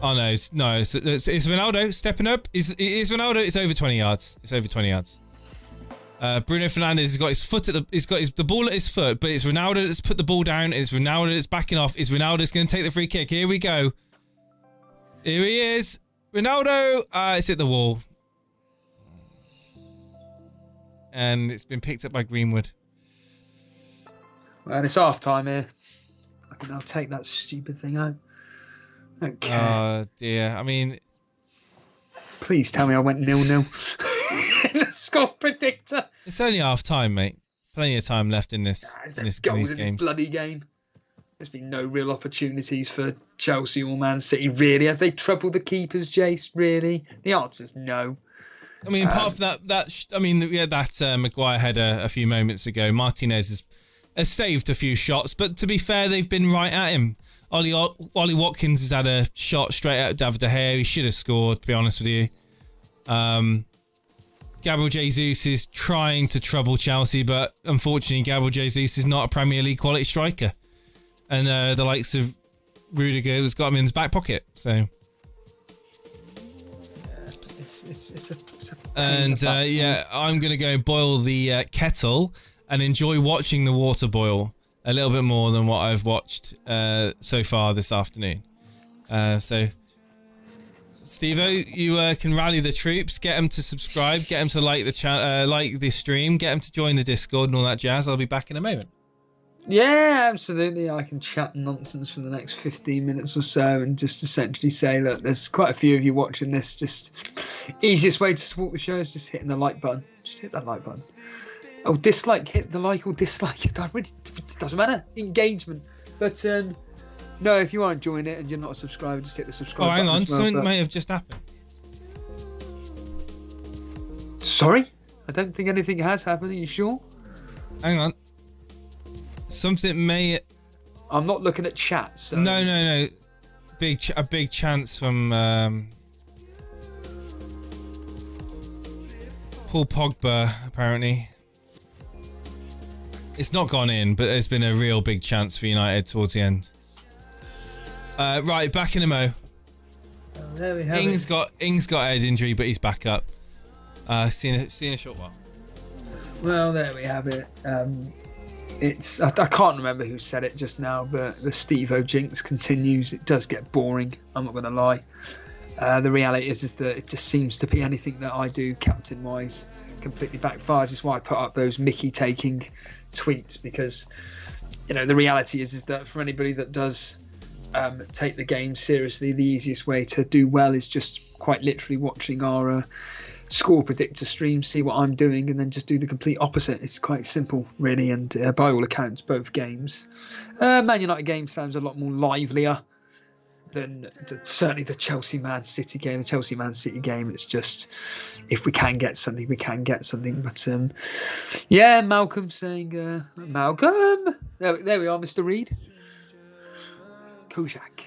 Oh no, it's Ronaldo stepping up. It's Ronaldo. It's over 20 yards. It's over 20 yards. Bruno Fernandes has got his foot the ball at his foot, but it's Ronaldo that's put the ball down. It's Ronaldo that's backing off. It's Ronaldo that's going to take the free kick. Here we go. Here he is. Ronaldo, it's hit the wall. And it's been picked up by Greenwood. Well, it's half time here. I can now take that stupid thing out. Okay. Oh dear. I mean, please tell me I went 0-0 in the score predictor. It's only half time, mate. Plenty of time left in this. In these bloody game. There's been no real opportunities for Chelsea or Man City, really. Have they troubled the keepers, Jace? Really? The answer's no. I mean, apart from that Maguire had a few moments ago. Martinez has saved a few shots, but to be fair, they've been right at him. Ollie Watkins has had a shot straight out of David De Gea. He should have scored, to be honest with you. Gabriel Jesus is trying to trouble Chelsea, but unfortunately, Gabriel Jesus is not a Premier League quality striker. And the likes of Rudiger has got him in his back pocket. So, I'm gonna go boil the kettle and enjoy watching the water boil a little bit more than what I've watched so far this afternoon. So, Steve-O, you can rally the troops, get them to subscribe, get them to like the stream, get them to join the Discord and all that jazz. I'll be back in a moment. Yeah, absolutely. I can chat nonsense for the next 15 minutes or so and just essentially say, look, there's quite a few of you watching this. Just easiest way to support the show is just hitting the like button. Just hit that like button. Oh, dislike, hit the like or dislike. It doesn't matter. Engagement. But no, if you aren't enjoying it and you're not a subscriber, just hit the subscribe button. Oh, hang on. Something may have just happened. Sorry? I don't think anything has happened. Are you sure? Hang on. Something may. I'm not looking at chat. So. No. A big chance from Paul Pogba. Apparently, it's not gone in, but there's been a real big chance for United towards the end. Right, back in the mo. There we have Ings got a head injury, but he's back up. See in a short while. Well, there we have it. I can't remember who said it just now, but the Steve-O jinx continues. It does get boring, I'm not going to lie. The reality is that it just seems to be anything that I do captain-wise completely backfires. That's why I put up those Mickey-taking tweets, because the reality is that for anybody that does take the game seriously, the easiest way to do well is just quite literally watching our score predictor stream, see what I'm doing, and then just do the complete opposite. It's quite simple, really, and by all accounts, both games. Man United game sounds a lot more livelier than certainly the Chelsea Man City game. The Chelsea Man City game, it's just, if we can get something, we can get something. But yeah, Malcolm saying, Malcolm, there we are, Mr. Reed. Kojak.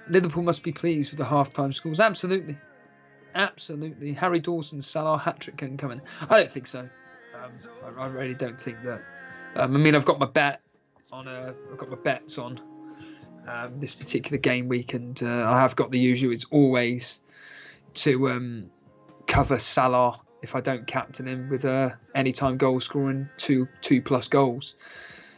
Liverpool must be pleased with the half-time scores. Absolutely. Harry Dawson's Salah hat-trick can come in. I don't think so. I really don't think that. I've got my bet on. I've got my bets on this particular game week, and I have got the usual. It's always to cover Salah if I don't captain him with anytime goal scoring 2+ goals.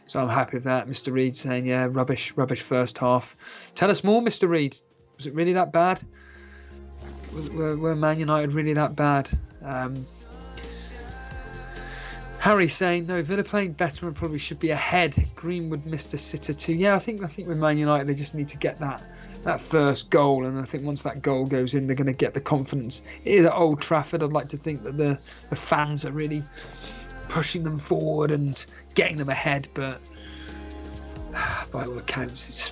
So I'm happy with that. Mr. Reed saying, yeah, rubbish first half. Tell us more, Mr. Reed. Was it really that bad? Were Man United really that bad? Harry saying, no, Villa playing better and probably should be ahead. Greenwood missed a sitter too. Yeah, I think with Man United, they just need to get that first goal. And I think once that goal goes in, they're going to get the confidence. It is at Old Trafford. I'd like to think that the fans are really pushing them forward and getting them ahead. But by all accounts, it's...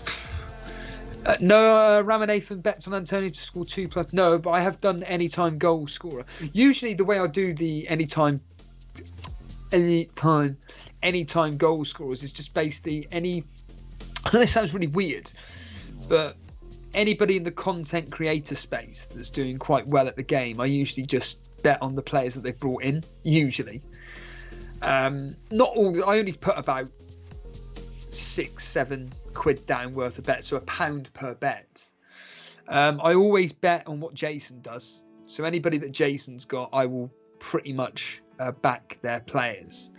Ramanathan bets on Antonio to score 2+. No, but I have done anytime goal scorer. Usually the way I do the anytime goal scorers is just basically any... This sounds really weird, but anybody in the content creator space that's doing quite well at the game, I usually just bet on the players that they've brought in, usually. Not all... I only put about 6-7 quid down worth of bet, so £1 per bet. I always bet on what Jason does, so anybody that Jason's got, I will pretty much back their players.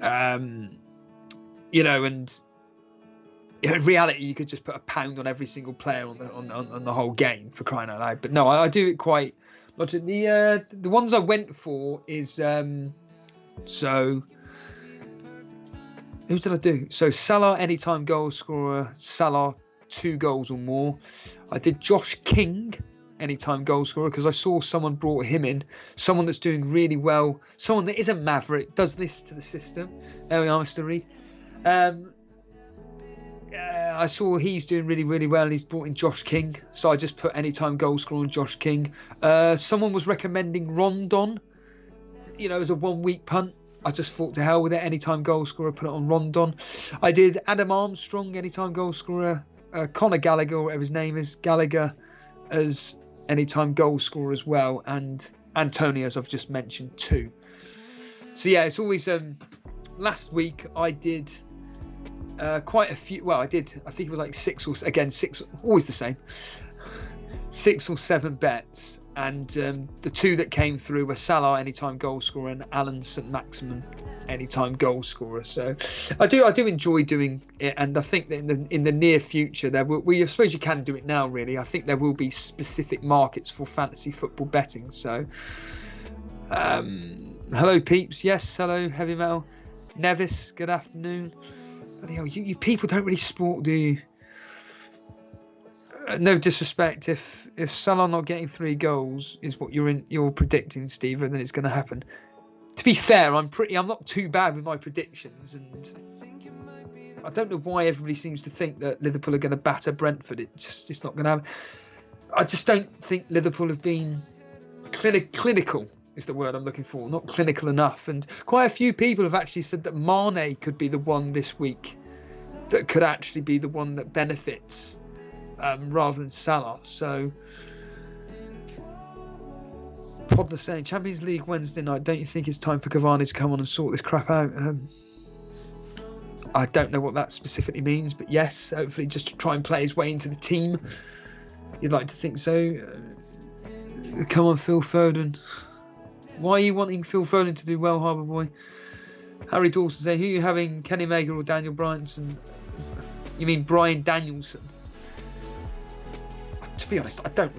And in reality you could just put £1 on every single player on the whole game, for crying out loud. But no, I do it quite logically. The ones I went for is so who did I do? So Salah anytime goal scorer, Salah 2 goals or more. I did Josh King anytime goal scorer because I saw someone brought him in, someone that's doing really well, someone that isn't Maverick, does this to the system. There we are, Mr. Reed. I saw he's doing really, really well and he's brought in Josh King, so I just put anytime goal scorer on Josh King. Someone was recommending Rondon, as a 1 week punt. I just thought to hell with it, anytime goal scorer, put it on Rondon. I did Adam Armstrong, anytime goal scorer, Conor Gallagher, or whatever his name is, Gallagher as anytime goal scorer as well, and Antonio, as I've just mentioned, too. So yeah, it's always last week I did quite a few. Well, I think it was like six, always the same, 6 or 7 bets, and the 2 that came through were Salah anytime goal scorer and Alan St Maximin anytime goal scorer. So I do enjoy doing it, and I think that in the near future I suppose you can do it now. Really, I think there will be specific markets for fantasy football betting. So hello peeps. Yes, hello Heavy Metal Nevis, good afternoon. Bloody hell, you people don't really sport, do you? No disrespect, if Salah not getting 3 goals is what you're predicting, Steve, then it's going to happen. To be fair, I'm not too bad with my predictions, and I don't know why everybody seems to think that Liverpool are going to batter Brentford. It's not going to happen. I just don't think Liverpool have been clinical is the word I'm looking for, not clinical enough. And quite a few people have actually said that Mane could be the one this week that could actually be the one that benefits. Rather than Salah. So Podler saying Champions League Wednesday night, don't you think it's time for Cavani to come on and sort this crap out? I don't know what that specifically means, but yes, hopefully just to try and play his way into the team. You'd like to think so. Come on, Phil Foden. Why are you wanting Phil Foden to do well, Harbour Boy? Harry Dawson saying, who are you having, Kenny Omega or Daniel Bryanson? You mean Brian Danielson? To be honest, I don't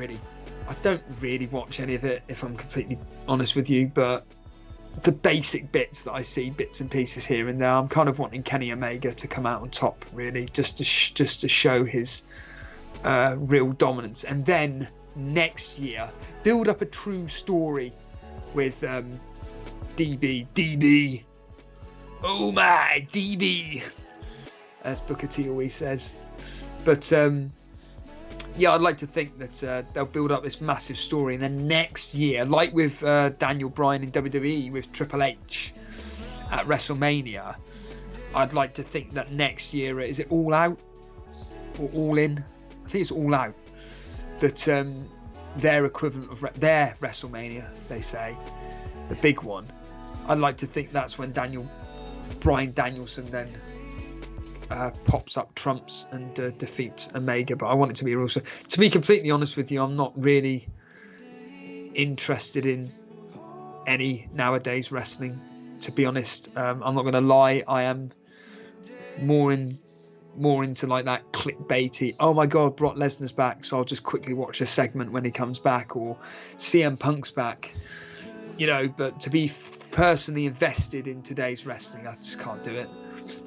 really watch any of it, if I'm completely honest with you, but the basic bits that I see, bits and pieces here and there, I'm kind of wanting Kenny Omega to come out on top, really, just to show his real dominance, and then next year build up a true story with DB. Oh my DB, as Booker T always says. But yeah, I'd like to think that they'll build up this massive story, and then next year, like with Daniel Bryan in WWE with Triple H at WrestleMania, I'd like to think that next year, is it All Out or All In? I think it's All Out. That their equivalent of their WrestleMania, they say, the big one. I'd like to think that's when Bryan Danielson then pops up trumps and defeats Omega, but I want it to be also. To be completely honest with you, I'm not really interested in any nowadays wrestling. To be honest, I'm not going to lie. I am more into like that clickbaity. Oh my God, Brock Lesnar's back, so I'll just quickly watch a segment when he comes back, or CM Punk's back. you know, but to be personally invested in today's wrestling, I just can't do it.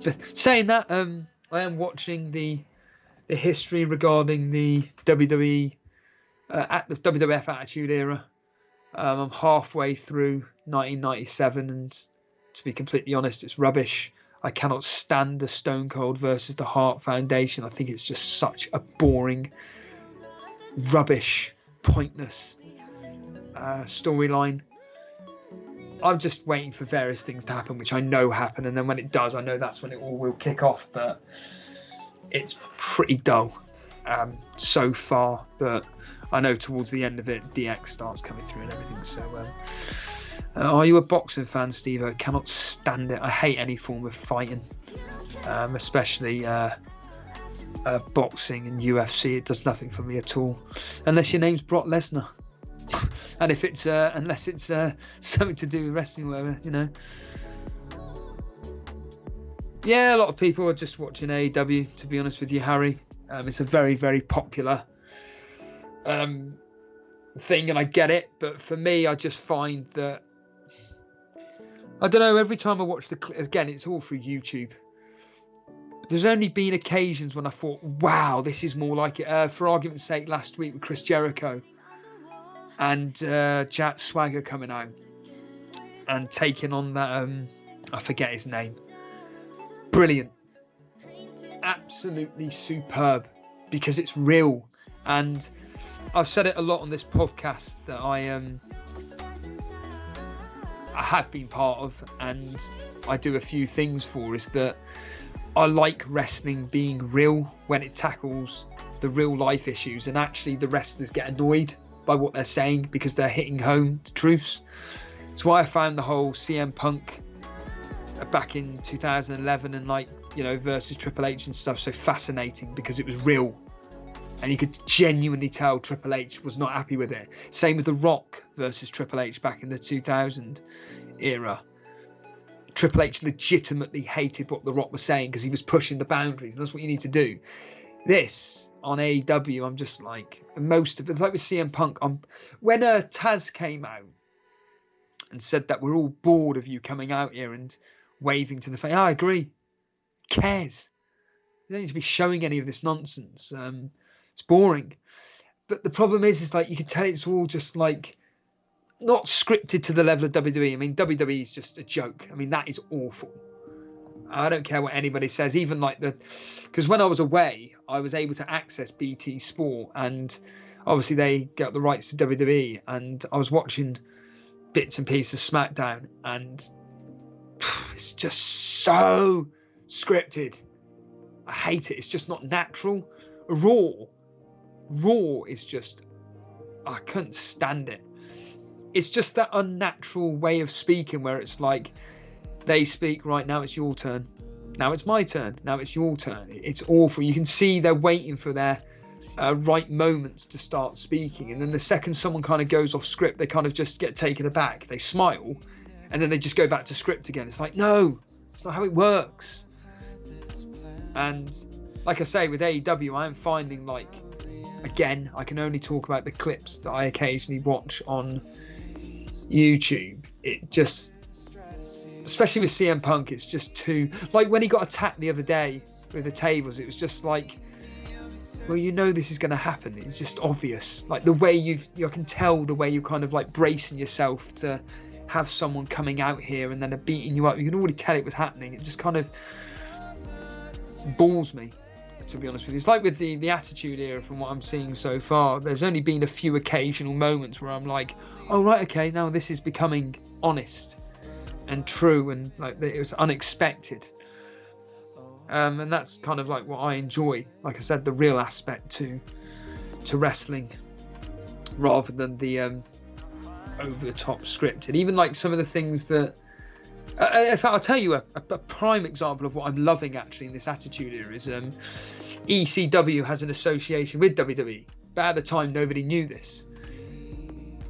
But saying that, I am watching the history regarding the WWE at the WWF Attitude Era. I'm halfway through 1997, and to be completely honest, it's rubbish. I cannot stand the Stone Cold versus the Hart Foundation. I think it's just such a boring, rubbish, pointless storyline. I'm just waiting for various things to happen, which I know happen, and then when it does, I know that's when it all will kick off. But it's pretty dull so far. But I know towards the end of it, DX starts coming through and everything. So, are you a boxing fan, Steve? I cannot stand it. I hate any form of fighting, especially boxing and UFC. It does nothing for me at all, unless your name's Brock Lesnar. And if it's unless it's something to do with wrestling, whatever, you know. Yeah, a lot of people are just watching AEW, to be honest with you, Harry. It's a very, very popular thing, and I get it. But for me, I just find that, I don't know, every time I watch again, it's all through YouTube. There's only been occasions when I thought, wow, this is more like it. For argument's sake, last week with Chris Jericho and Jack Swagger coming out and taking on that, I forget his name. Brilliant. Absolutely superb, because it's real. And I've said it a lot on this podcast that I have been part of, and I do a few things for, is that I like wrestling being real when it tackles the real life issues, and actually the wrestlers get annoyed by what they're saying because they're hitting home the truths. It's why I found the whole CM Punk back in 2011 and, like, you know, versus Triple H and stuff so fascinating, because it was real and you could genuinely tell Triple H was not happy with it. Same with The Rock versus Triple H back in the 2000 era. Triple H legitimately hated what The Rock was saying because he was pushing the boundaries, and that's what you need to do. This on AEW, I'm just like, most of it's like with CM Punk. When Taz came out and said that we're all bored of you coming out here and waving to the fan, I agree. Who cares? You don't need to be showing any of this nonsense. It's boring. But the problem is like, you can tell it's all just like not scripted to the level of WWE. I mean, WWE is just a joke. I mean, that is awful. I don't care what anybody says, even like because when I was away, I was able to access BT Sport, and obviously they got the rights to WWE, and I was watching bits and pieces of SmackDown, and it's just so scripted. I hate it. It's just not natural. Raw is just, I couldn't stand it. It's just that unnatural way of speaking where it's like, they speak, right, now it's your turn. Now it's my turn. Now it's your turn. It's awful. You can see they're waiting for their right moments to start speaking. And then the second someone kind of goes off script, they kind of just get taken aback. They smile, and then they just go back to script again. It's like, no, it's not how it works. And like I say, with AEW, I am finding, like, again, I can only talk about the clips that I occasionally watch on YouTube. It just, especially with CM Punk, it's just too, like when he got attacked the other day with the tables, it was just like, well, you know this is going to happen. It's just obvious. Like the way you can tell the way you're kind of like bracing yourself to have someone coming out here and then they're beating you up. You can already tell it was happening. It just kind of balls me, to be honest with you. It's like with the Attitude Era, from what I'm seeing so far, there's only been a few occasional moments where I'm like, oh, right, okay, now this is becoming honest and true, and like it was unexpected. And that's kind of like what I enjoy. Like I said, the real aspect to wrestling, rather than the over-the-top scripted. Even like some of the things that, in fact, I'll tell you a prime example of what I'm loving actually in this Attitude Era is ECW has an association with WWE, but at the time nobody knew this.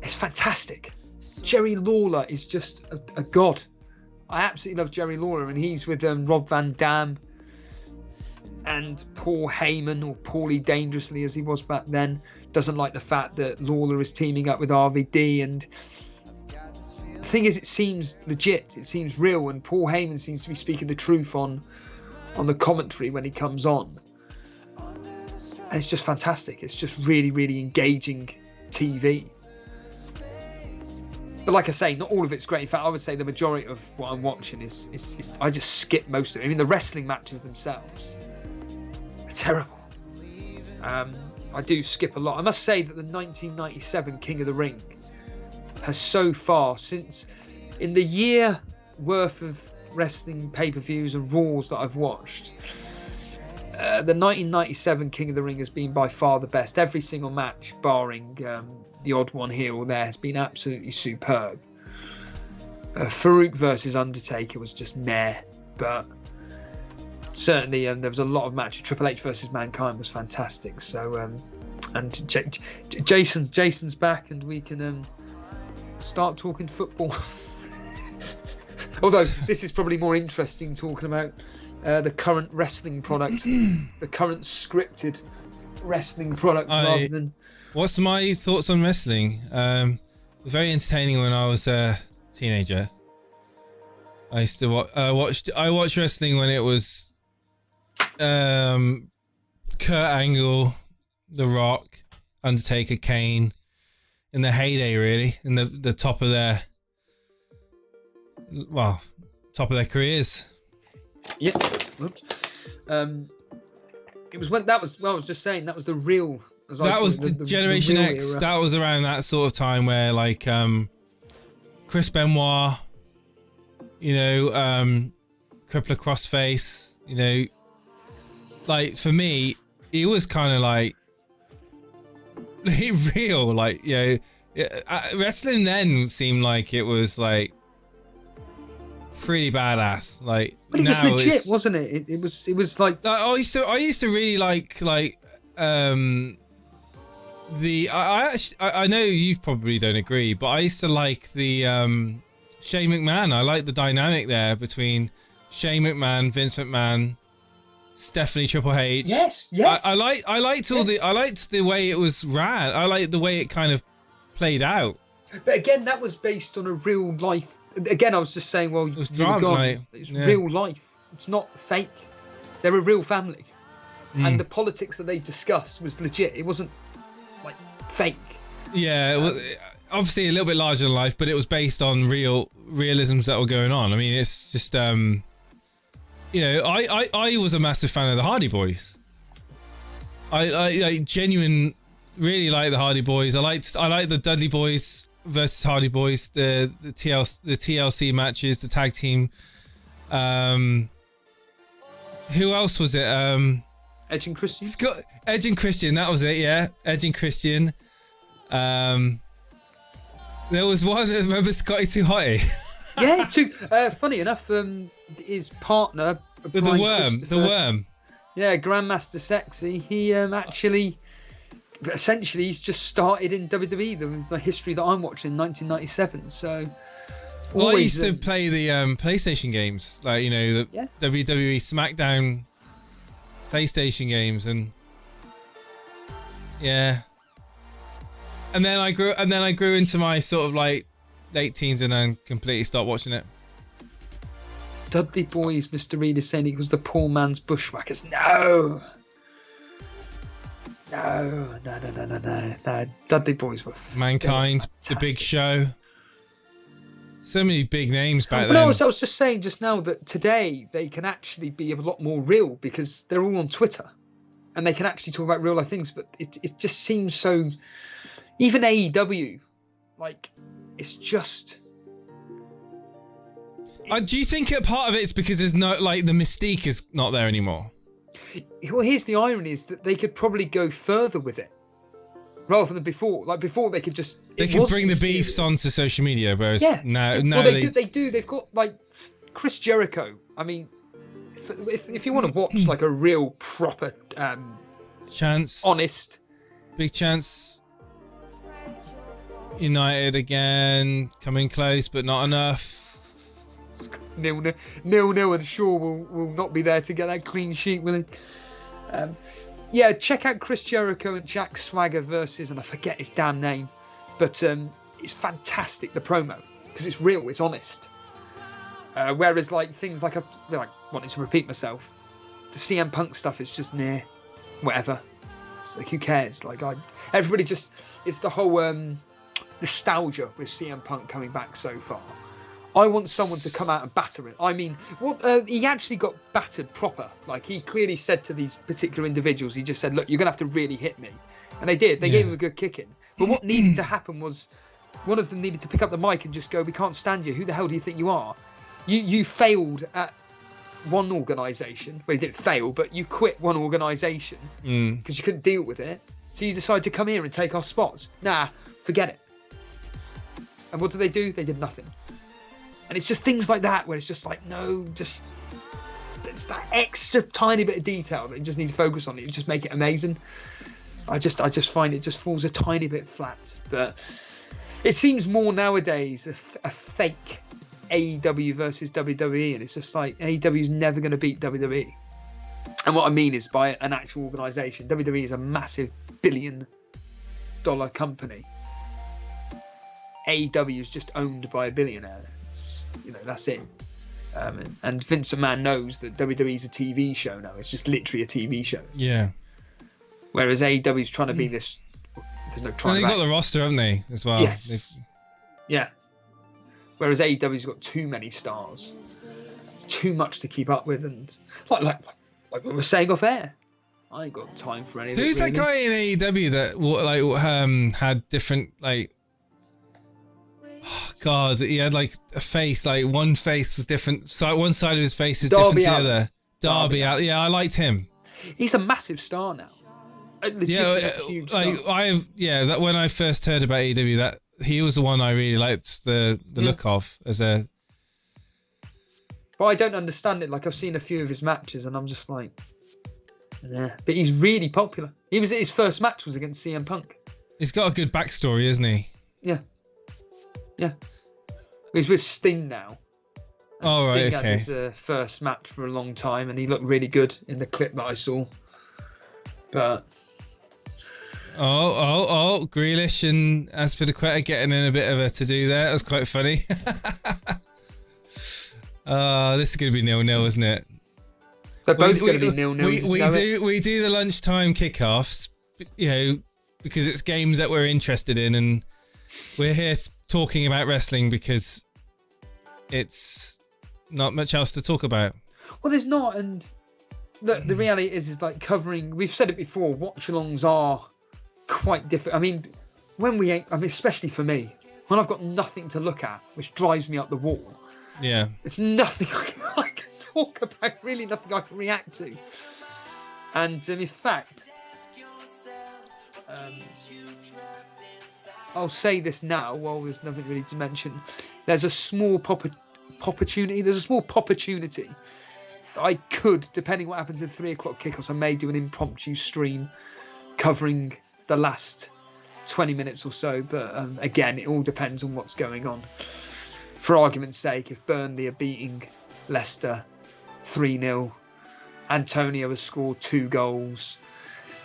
It's fantastic. Jerry Lawler is just a god. I absolutely love Jerry Lawler, and he's with Rob Van Dam and Paul Heyman, or Paulie Dangerously as he was back then. Doesn't like the fact that Lawler is teaming up with RVD, and thing is, it seems legit. It seems real, and Paul Heyman seems to be speaking the truth on the commentary when he comes on. And it's just fantastic. It's just really, really engaging TV. But like I say, not all of it's great. In fact, I would say the majority of what I'm watching is I just skip most of it. I mean, the wrestling matches themselves are terrible. I do skip a lot. I must say that the 1997 King of the Ring has so far, since in the year worth of wrestling pay-per-views and Raws that I've watched, the 1997 King of the Ring has been by far the best. Every single match, barring the odd one here or there, has been absolutely superb. Farouk versus Undertaker was just meh, but certainly there was a lot of matches. Triple H versus Mankind was fantastic. So and Jason's back, and we can start talking football. Although this is probably more interesting, talking about the current wrestling product, the current scripted wrestling product, rather than. What's my thoughts on wrestling? It was very entertaining when I was a teenager. I used to watch wrestling when it was Kurt Angle, The Rock, Undertaker, Kane, in their heyday, really, in the top of their careers. Yeah. Whoops. It was when that was. Well, I was just saying that was the real. That was the Generation X. Era. That was around that sort of time where, like, Chris Benoit, Crippler Crossface, like, for me, it was kind of like real, like, wrestling then seemed like it was like pretty badass. Like, but it now was legit, wasn't it? It was like I used to really like I know you probably don't agree, but I used to like the Shane McMahon. I like the dynamic there between Shane McMahon, Vince McMahon, Stephanie Triple H. Yes. I liked the way it was ran. I liked the way it kind of played out. But again, that was based on a real life. Again, I was just saying, well, it was drama, mate. It's real life. It's not fake. They're a real family, and the politics that they discussed was legit. It wasn't like fake. Yeah, it was obviously a little bit larger than life, but it was based on realisms that were going on. I mean, it's just I was a massive fan of the Hardy Boys. I genuine really like the Hardy Boys. I like the Dudley Boys versus Hardy Boys, the TLC matches, the tag team. Who else was it? Edge and Christian. Edge and Christian, that was it. Yeah, Edge and Christian. There was one. Remember Scotty Too Hotty? Yeah, funny enough, his partner, the worm. Yeah, Grandmaster Sexy. He actually, essentially, he's just started in WWE. The history that I'm watching, 1997. So, well, I used to play the PlayStation games, like the WWE SmackDown PlayStation games, and yeah. And then I grew into my sort of like late teens and then completely stopped watching it. Dudley Boys, Mr. Reed is saying he was the poor man's Bushwhackers. No. Dudley Boys were Mankind, The Big Show. So many big names back then. I was just saying just now that today they can actually be a lot more real because they're all on Twitter and they can actually talk about real life things. But it just seems so. Even AEW, like, it's just. Do you think a part of it's because there's no, like, the mystique is not there anymore? Well, here's the irony: is that they could probably go further with it, rather than before. Like before, they could just bring the beefs onto social media, whereas now they do. They've got like Chris Jericho. I mean, if you want to watch like a real proper Chance, honest, Big Chance. United again, coming close but not enough. 0-0, and Shaw will not be there to get that clean sheet, will he? Check out Chris Jericho and Jack Swagger versus, and I forget his damn name, but it's fantastic. The promo, because it's real, it's honest. Whereas like things like wanting to repeat myself, the CM Punk stuff is just whatever. It's like, who cares? Like everybody just, it's the whole nostalgia with CM Punk coming back so far. I want someone to come out and batter it. I mean, he actually got battered proper. Like, he clearly said to these particular individuals, he just said, look, you're going to have to really hit me. And they did. They gave him a good kicking. But what needed to happen was one of them needed to pick up the mic and just go, we can't stand you. Who the hell do you think you are? You failed at one organisation. Well, you didn't fail, but you quit one organisation because you couldn't deal with it. So you decided to come here and take our spots. Nah, forget it. And what did they do? They did nothing. And it's just things like that where it's just like, no, just it's that extra tiny bit of detail that you just need to focus on. It just make it amazing. I just find it just falls a tiny bit flat. But it seems more nowadays a fake AEW versus WWE, and it's just like AEW is never going to beat WWE. And what I mean is by an actual organisation. WWE is a massive billion-dollar company. AEW is just owned by a billionaire. That's it. And Vince McMahon knows that WWE is a TV show now. It's just literally a TV show. Yeah. Whereas AEW is trying to be this. There's no trying. They've got the roster, haven't they, as well? Yes. Yeah. Whereas AEW's got too many stars, too much to keep up with, and like we were saying off air, I ain't got time for any of it. Who's that guy in AEW that had different like? Oh, God, he had like a face. Like one face was different. So one side of his face is different to the other. Darby Allin. Yeah, I liked him. He's a massive star now. Huge star. That when I first heard about AEW, that he was the one I really liked the look of as a. But I don't understand it. Like, I've seen a few of his matches, and I'm just like, yeah. But he's really popular. His first match was against CM Punk. He's got a good backstory, isn't he? Yeah. Yeah. He's with Sting now. Oh, right, Sting had his first match for a long time, and he looked really good in the clip that I saw. But. Oh, Grealish and Azpilicueta getting in a bit of a to-do there. That was quite funny. This is going to be 0-0, isn't it? They're both going to be 0-0. We do the lunchtime kickoffs, because it's games that we're interested in, and we're here talking about wrestling because it's not much else to talk about. Well, there's not, and the reality is like covering. We've said it before. Watch-alongs are quite different. I mean, especially for me, when I've got nothing to look at, which drives me up the wall. Yeah. There's nothing I can talk about. Really, nothing I can react to. And in fact, I'll say this now while there's nothing really to mention. There's a small opportunity. There's a small opportunity that I could, depending what happens in 3 o'clock kickoffs, I may do an impromptu stream covering the last 20 minutes or so. But again, it all depends on what's going on. For argument's sake, if Burnley are beating Leicester 3-0, Antonio has scored 2 goals.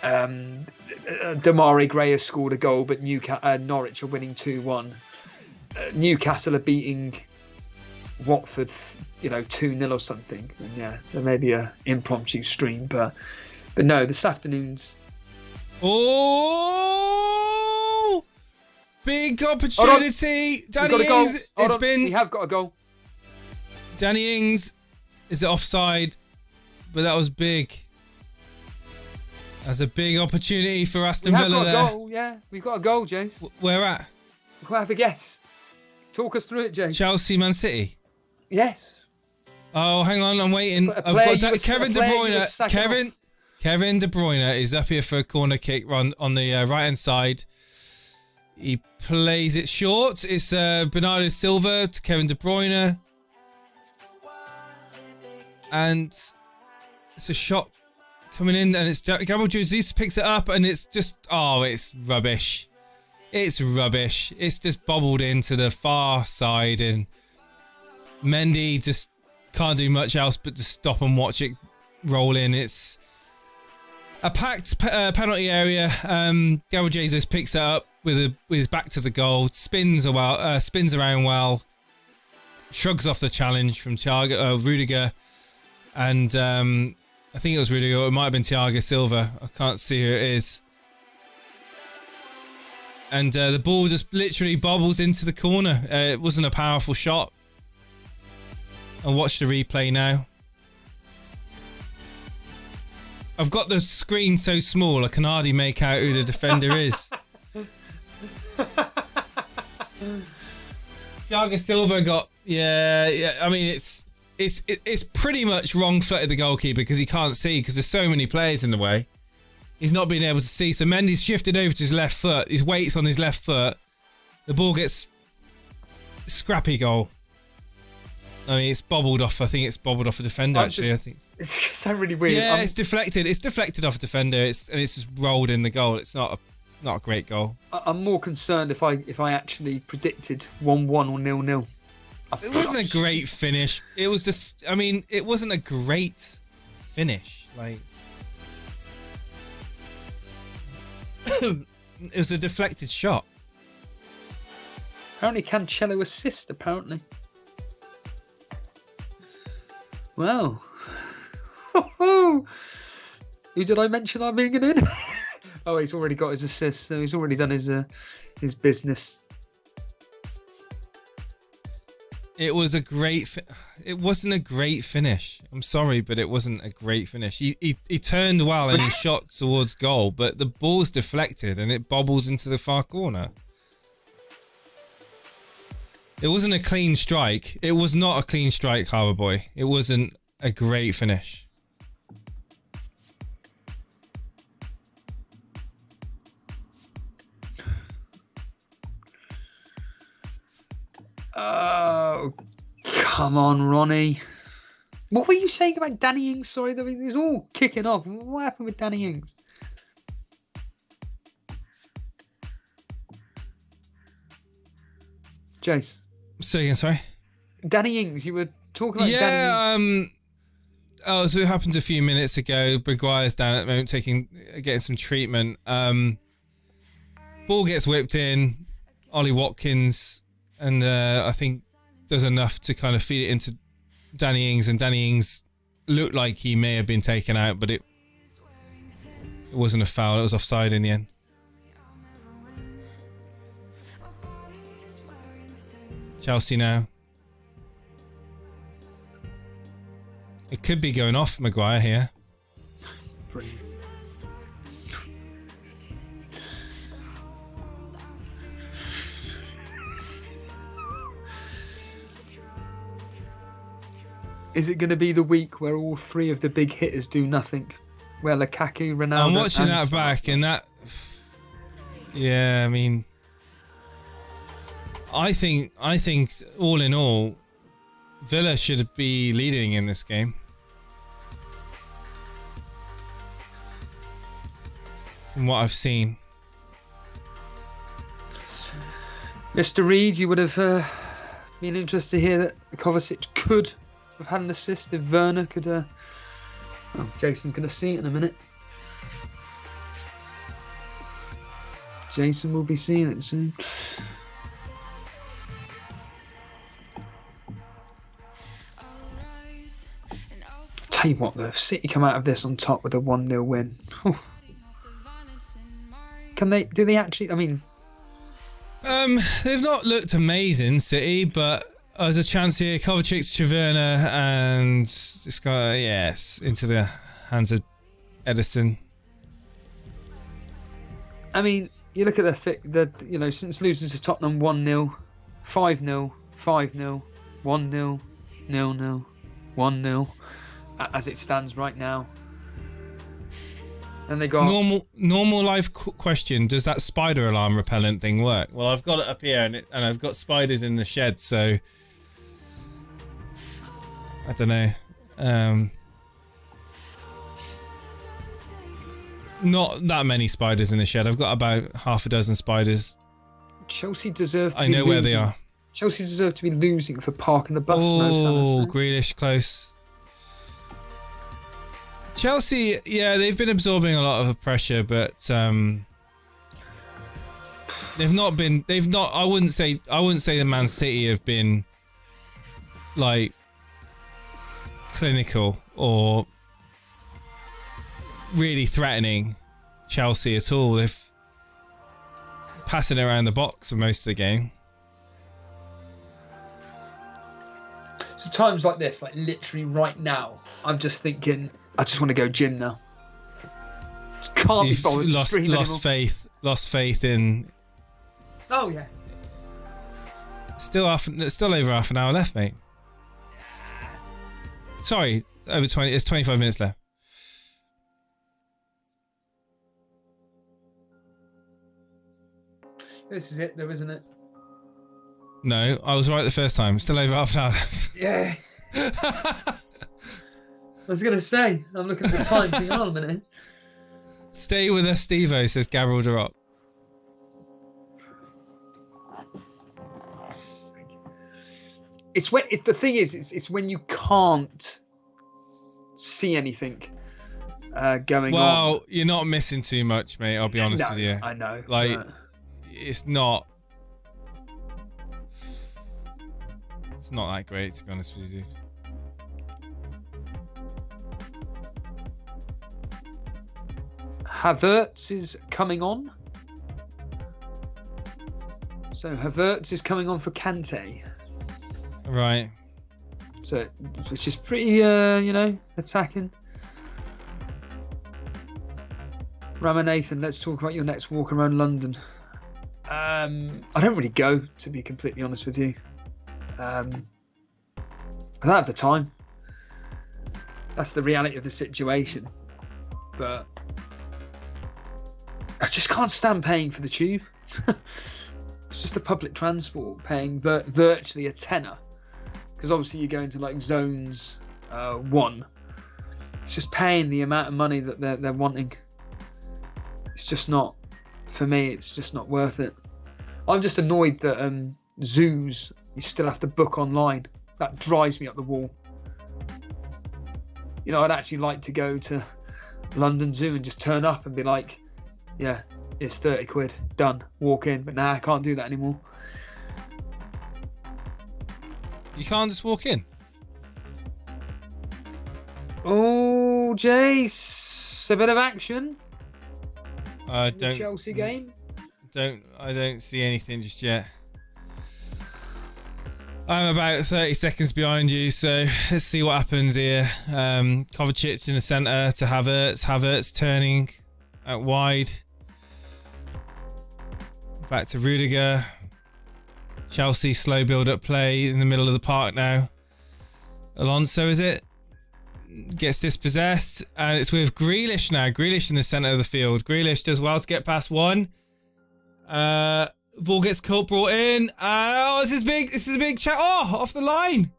Damari Gray has scored a goal, but Norwich are winning 2-1. Newcastle are beating Watford, 2-0 or something. And yeah, there may be an impromptu stream, but no, this afternoon's. Oh, big opportunity! Danny Ings has been. We have got a goal. Danny Ings is offside, but that was big. That's a big opportunity for Aston Villa there. We've got a goal, James. Where at? We'll have a guess. Talk us through it, James. Chelsea, Man City. Yes. Oh, hang on, I'm waiting. I've got Kevin De Bruyne. Kevin De Bruyne is up here for a corner kick run on the right-hand side. He plays it short. It's Bernardo Silva to Kevin De Bruyne. And it's a shot coming in, and it's Gabriel Jesus picks it up, and it's just, it's rubbish. It's rubbish. It's just bobbled into the far side, and Mendy just can't do much else but to stop and watch it roll in. It's a packed penalty area. Gabriel Jesus picks it up with his back to the goal, spins around well, shrugs off the challenge from Rudiger, and I think it was Rudiger, or it might have been Thiago Silva. I can't see who it is. And the ball just literally bobbles into the corner. It wasn't a powerful shot. I'll watch the replay now. I've got the screen so small I can hardly make out who the defender is. Thiago Silva got yeah. I mean it's pretty much wrong-footed the goalkeeper because he can't see because there's so many players in the way. He's not being able to see. So Mendy's shifted over to his left foot. His weight's on his left foot. The ball gets scrappy goal. I mean, it's bobbled off. I think it's bobbled off a defender. I think it's so really weird. Yeah, it's deflected. It's deflected off a defender. It's just rolled in the goal. It's not a great goal. I'm more concerned if I actually predicted 1-1 or 0-0. It wasn't a great finish. It was just. I mean, it wasn't a great finish. Like it was a deflected shot. Apparently, Cancelo assist. Apparently. Wow. Who did I mention I'm bringing in? Oh, he's already got his assist, so he's already done his business. It was a great. It wasn't a great finish. I'm sorry, but it wasn't a great finish. He turned well and he shot towards goal, but the ball's deflected and it bobbles into the far corner. It wasn't a clean strike. It was not a clean strike, Harbour Boy. It wasn't a great finish. Oh, come on, Ronnie. What were you saying about Danny Ings? Sorry, it was all kicking off. What happened with Danny Ings? Jace. Say again, sorry. Danny Ings, you were talking about Danny Ings. Oh, so it happened a few minutes ago. Maguire's down at the moment getting some treatment. Ball gets whipped in. Ollie Watkins, and I think does enough to kind of feed it into Danny Ings, and Danny Ings looked like he may have been taken out, but it wasn't a foul. It was offside in the end. Chelsea now. It could be going off Maguire here. Brilliant. Is it going to be the week where all three of the big hitters do nothing? Where Lukaku, Ronaldo... I'm watching that back and that... Yeah, I mean... I think all in all, Villa should be leading in this game. From what I've seen. Mr. Reed, you would have been interested to hear that Kovacic could have had an assist if Werner could... Oh, Jason's going to see it in a minute. Jason will be seeing it soon. Tell you what, though, City come out of this on top with a 1-0 win. Do they actually? I mean, they've not looked amazing, City, but there's a chance here. Kovacic, Taverna, and this guy, yes, into the hands of Edison. I mean, you look at the since losing to Tottenham 1-0, 5-0, 5-0, 1-0, 0-0, 1-0. As it stands right now, and they got normal life question: does that spider alarm repellent thing work? Well, I've got it up here, and I've got spiders in the shed, so I don't know. Not that many spiders in the shed. I've got about half a dozen spiders. Chelsea deserve. I know where they are. Chelsea deserve to be losing for parking the bus. Oh, Grealish close. Chelsea, yeah, they've been absorbing a lot of the pressure, but they've not. I wouldn't say the Man City have been like clinical or really threatening Chelsea at all. If passing around the box for most of the game. So times like this, like literally right now, I'm just thinking, I just want to go gym now. Just can't be bothered to stream anymore. Lost faith in. Oh yeah. Still over half an hour left, mate. Sorry, over 20. It's 25 minutes left. This is it, though, isn't it? No, I was right the first time. Still over half an hour left. Yeah. I was going to say, I'm looking at the time. Hang on a minute. Stay with us, Steve-O, says Gabriel Duroc. It's the thing is, it's when you can't see anything going on. Well, you're not missing too much, mate. I'll be honest with you. I know. Like, it's not that great, to be honest with you. Havertz is coming on. So Havertz is coming on for Kante. Right. So which is pretty, attacking. Ramanathan, let's talk about your next walk around London. I don't really go, to be completely honest with you. I don't have the time. That's the reality of the situation. But I just can't stand paying for the tube. It's just the public transport paying virtually a tenner. Because obviously you're going to like zones 1. It's just paying the amount of money that they're wanting. It's just not, for me, it's just not worth it. I'm just annoyed that zoos, you still have to book online. That drives me up the wall. You know, I'd actually like to go to London Zoo and just turn up and be like, yeah, it's 30 quid, done, walk in. But nah, I can't do that anymore. You can't just walk in? Oh, Jace, a bit of action. Don't Chelsea game. I don't see anything just yet. I'm about 30 seconds behind you, so let's see what happens here. Kovacic in the centre to Havertz. Havertz turning out wide. Back to Rudiger. Chelsea slow build-up play in the middle of the park now. Alonso, is it? Gets dispossessed, and it's with Grealish now. Grealish in the centre of the field. Grealish does well to get past one. Ball gets caught, brought in. Oh, this is big. This is a big chat. Oh, off the line.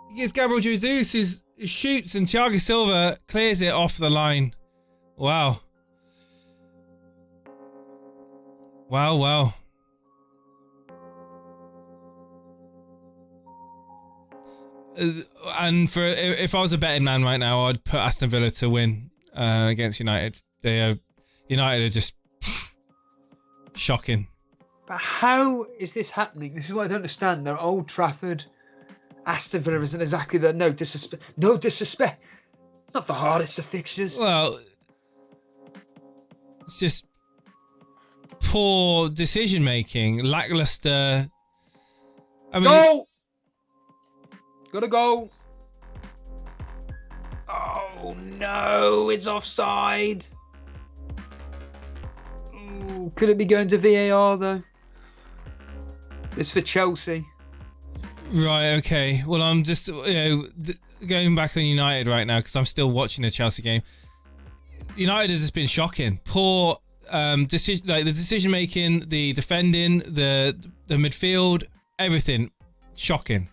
He gets Gabriel Jesus, who shoots, and Thiago Silva clears it off the line. Wow. Wow. And if I was a betting man right now, I'd put Aston Villa to win against United. United are just shocking. But how is this happening? This is what I don't understand. They're Old Trafford. Aston Villa isn't exactly the no disrespect. Not the hardest of fixtures. Well, it's just poor decision making, lackluster. I mean, goal! Gotta go. Oh no, it's offside. Ooh, could it be going to VAR though? It's for Chelsea. Right, okay. Well, I'm just going back on United right now because I'm still watching the Chelsea game. United has just been shocking. Poor decision, like the decision making, the defending, the midfield, everything. Shocking.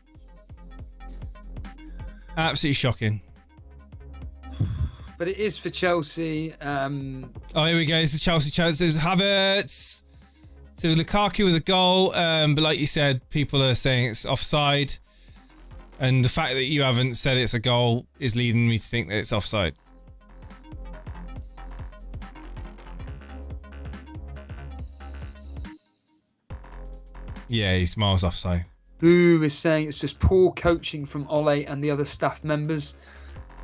Absolutely shocking. But it is for Chelsea. Oh, here we go. It's the Chelsea chance. There's Havertz. So Lukaku with a goal. But like you said, people are saying it's offside. And the fact that you haven't said it's a goal is leading me to think that it's offside. Yeah, he's miles offside. Boo is saying it's just poor coaching from Ole and the other staff members.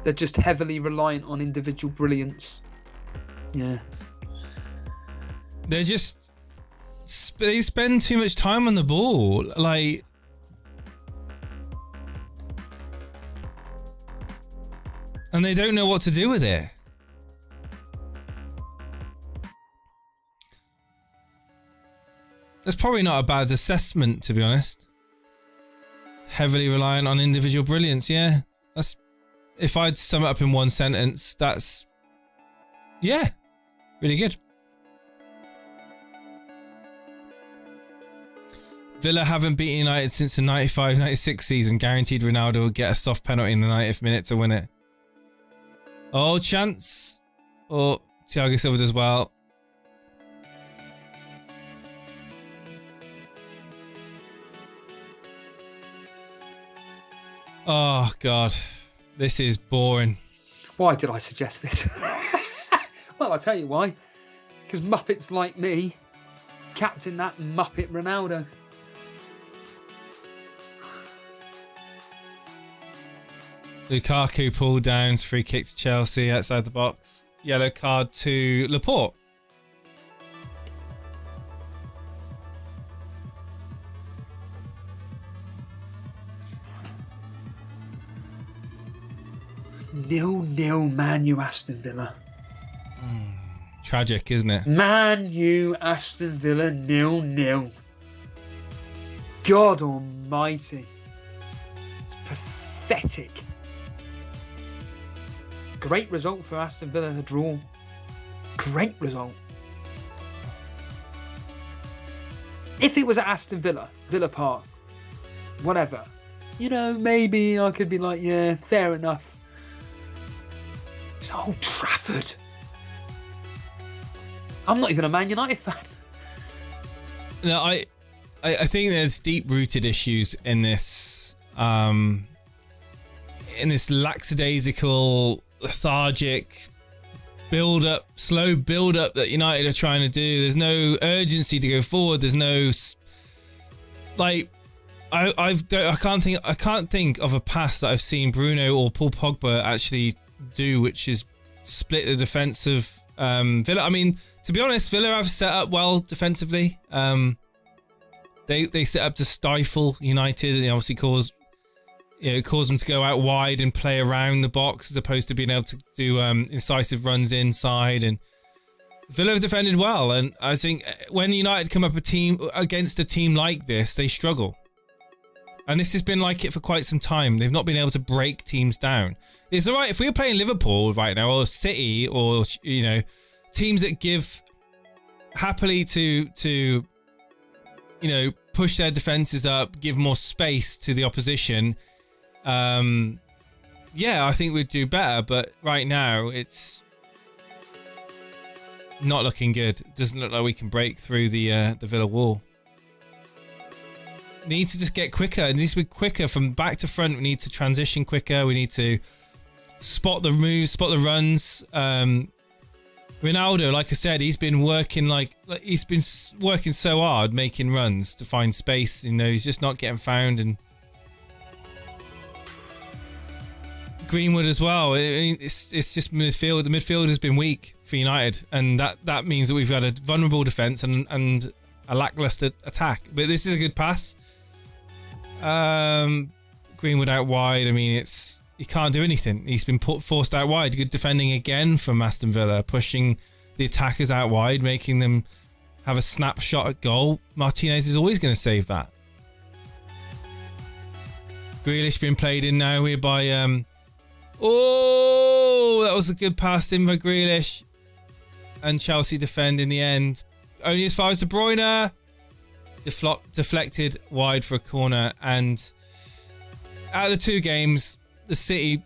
They're just heavily reliant on individual brilliance. Yeah. They spend too much time on the ball. Like, and they don't know what to do with it. That's probably not a bad assessment, to be honest. Heavily reliant on individual brilliance, yeah. That's, if I'd sum it up in one sentence, that's, yeah, really good. Villa haven't beaten United since the 95-96 season. Guaranteed Ronaldo will get a soft penalty in the 90th minute to win it. Oh, chance. Oh, Thiago Silva does well. Oh, God. This is boring. Why did I suggest this? Well, I'll tell you why. Because Muppets like me captain that Muppet Ronaldo. Lukaku pulled down, free kick to Chelsea outside the box. Yellow card to Laporte. Nil-nil Man U Aston Villa. Tragic, isn't it? Man U Aston Villa 0-0. God almighty. It's pathetic. Great result for Aston Villa, a draw. Great result. If it was at Aston Villa, Villa Park, whatever, you know, maybe I could be like, yeah, fair enough. It's Old Trafford. I'm not even a Man United fan. No, I think there's deep-rooted issues in this lackadaisical, lethargic build-up, slow build-up that United are trying to do. There's no urgency to go forward. There's no, like, I can't think of a pass that I've seen Bruno or Paul Pogba actually do, which is split the defense of Villa. I mean, to be honest, Villa have set up well defensively. They set up to stifle United and obviously cause them to go out wide and play around the box as opposed to being able to do incisive runs inside. And Villa have defended well, and I think when United come up against a team like this, they struggle. And this has been like it for quite some time. They've not been able to break teams down. It's all right if we were playing Liverpool right now, or City, or teams that give happily to push their defenses up, give more space to the opposition. I think we'd do better. But right now, it's not looking good. It doesn't look like we can break through the Villa wall. Need to just get quicker. It needs to be quicker from back to front. We need to transition quicker. We need to spot the moves, spot the runs. Ronaldo, like I said, he's been working working so hard making runs to find space. He's just not getting found. And Greenwood as well. It's just midfield. The midfield has been weak for United, and that means that we've got a vulnerable defense and a lackluster attack. But this is a good pass. Greenwood out wide. I mean, he can't do anything. He's been forced out wide. Good defending again from Aston Villa, pushing the attackers out wide, making them have a snapshot at goal. Martinez is always going to save that. Grealish being played in now here by that was a good pass in by Grealish, and Chelsea defend in the end. Only as far as De Bruyne. Deflected wide for a corner. And out of the two games, the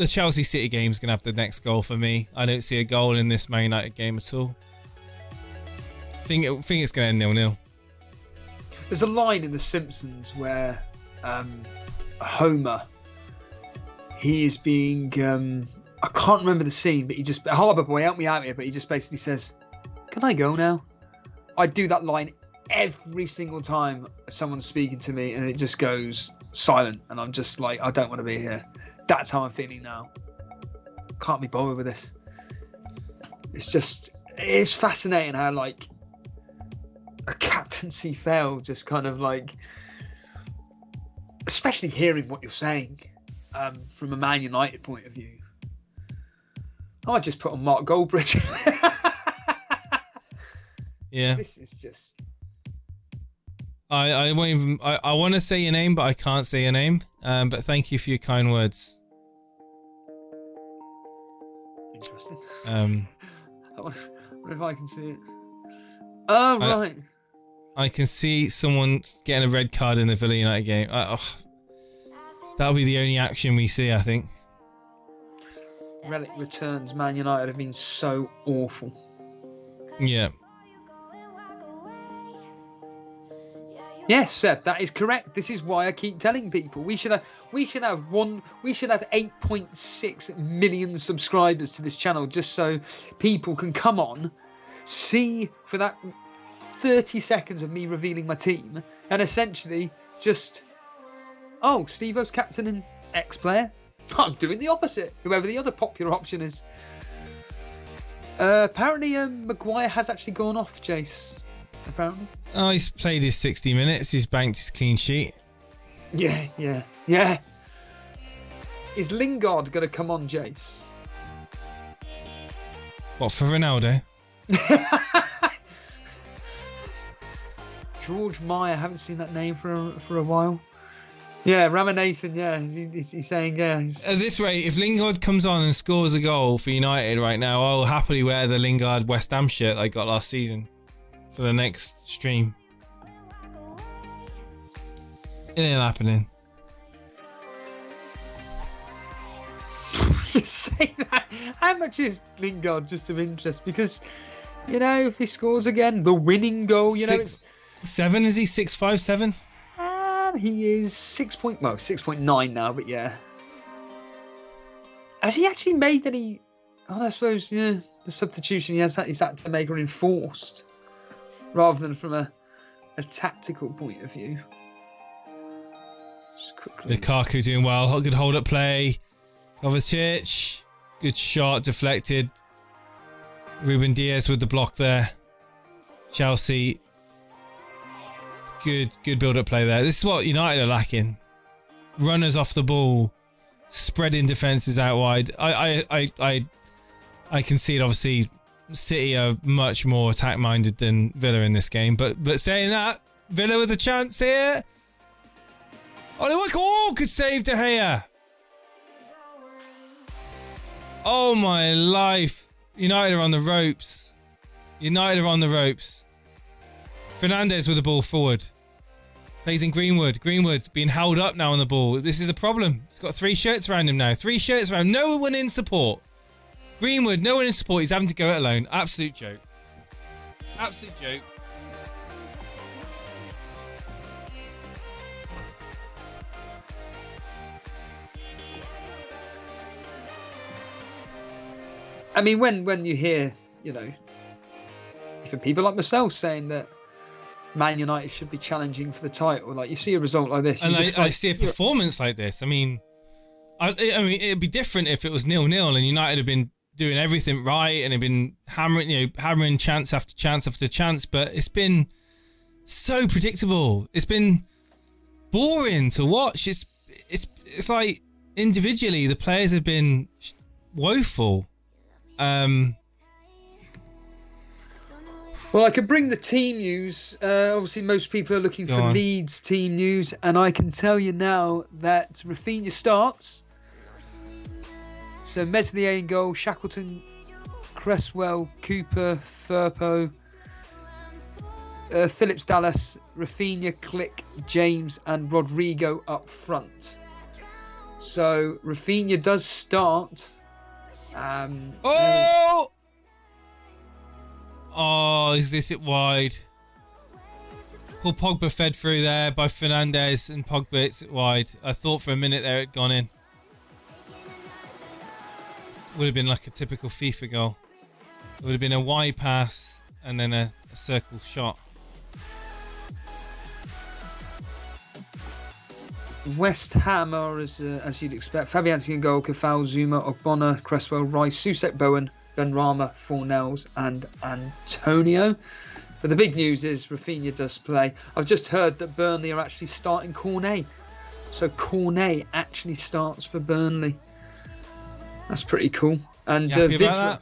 Chelsea City game is going to have the next goal for me. I don't see a goal in this Man United game at all. I think it's going to end 0-0. There's a line in The Simpsons where Homer, he is being I can't remember the scene, but he just, Harbour Boy, help me out here, but he just basically says, "Can I go now?" I do that line every single time someone's speaking to me and it just goes silent and I'm just like, I don't want to be here. That's how I'm feeling now. Can't be bothered with this. It's fascinating how like a captaincy fail just kind of like, especially hearing what you're saying from a Man United point of view. I might just put on Mark Goldbridge. Yeah. This is just... I won't even... I want to say your name, but I can't say your name. But thank you for your kind words. Interesting. I wonder if I can see it. Oh, right. I can see someone getting a red card in the Villa United game. That'll be the only action we see, I think. Relic returns. Man United have been so awful. Yeah. Yes, Seb, that is correct. This is why I keep telling people we should have 8.6 million subscribers to this channel, just so people can come on, see for that 30 seconds of me revealing my team, and essentially just, oh, Steve-O's captain in X player. I'm doing the opposite, whoever the other popular option is. Apparently, Maguire has actually gone off, Jace. Apparently. Oh, he's played his 60 minutes. He's banked his clean sheet. Yeah. Is Lingard going to come on, Jace? What, for Ronaldo? George Meyer, haven't seen that name for a while. Yeah, Ramanathan, yeah. He's saying, yeah. At this rate, if Lingard comes on and scores a goal for United right now, I'll happily wear the Lingard West Ham shirt I got last season for the next stream. It ain't happening. You say that? How much is Lingard just of interest? Because, you know, if he scores again, the winning goal, you know, it's... 7, is he? 6'5", 7? He is 6.9 now, but yeah. Has he actually made any... Oh, I suppose, yeah, the substitution he has that is that to make her enforced, rather than from a tactical point of view. Just quickly. Lukaku doing well. Good hold-up play. Kovacic. Good shot, deflected. Ruben Diaz with the block there. Chelsea. Good build-up play there. This is what United are lacking. Runners off the ball, spreading defences out wide. I concede, obviously, City are much more attack-minded than Villa in this game. But saying that, Villa with a chance here. Oh, could save De Gea. Oh my life. United are on the ropes. Fernandes with the ball forward. Plays in Greenwood. Greenwood's being held up now on the ball. This is a problem. He's got 3 shirts around him now. 3 shirts around. No one in support. Greenwood, no one in support. He's having to go it alone. Absolute joke. Absolute joke. I mean, when you hear, you know, even people like myself saying that Man United should be challenging for the title, like you see a result like this, and I see a performance like this. I mean, it'd be different if it was 0-0 and United had been doing everything right and had been hammering chance after chance after chance. But it's been so predictable. It's been boring to watch. It's like individually the players have been woeful. Well, I could bring the team news. Obviously, most people are looking for Leeds team news, and I can tell you now that Rafinha starts. So Meslier in goal, Shackleton, Cresswell, Cooper, Firpo, Phillips, Dallas, Rafinha, Click, James, and Rodrigo up front. So Rafinha does start. Oh, is this it wide? Paul Pogba fed through there by Fernandes, and Pogba hits it wide. I thought for a minute there it'd gone in. Would have been like a typical FIFA goal. It would have been a wide pass and then a circle shot. West Ham are, as you'd expect, Fabianski in goal, Kafal, Zuma, Ogbonna, Cresswell, Rice, Susek, Bowen, Benrahma, Fornells and Antonio. But the big news is Rafinha does play. I've just heard that Burnley are actually starting Cornet. So Cornet actually starts for Burnley. That's pretty cool. And you happy about that?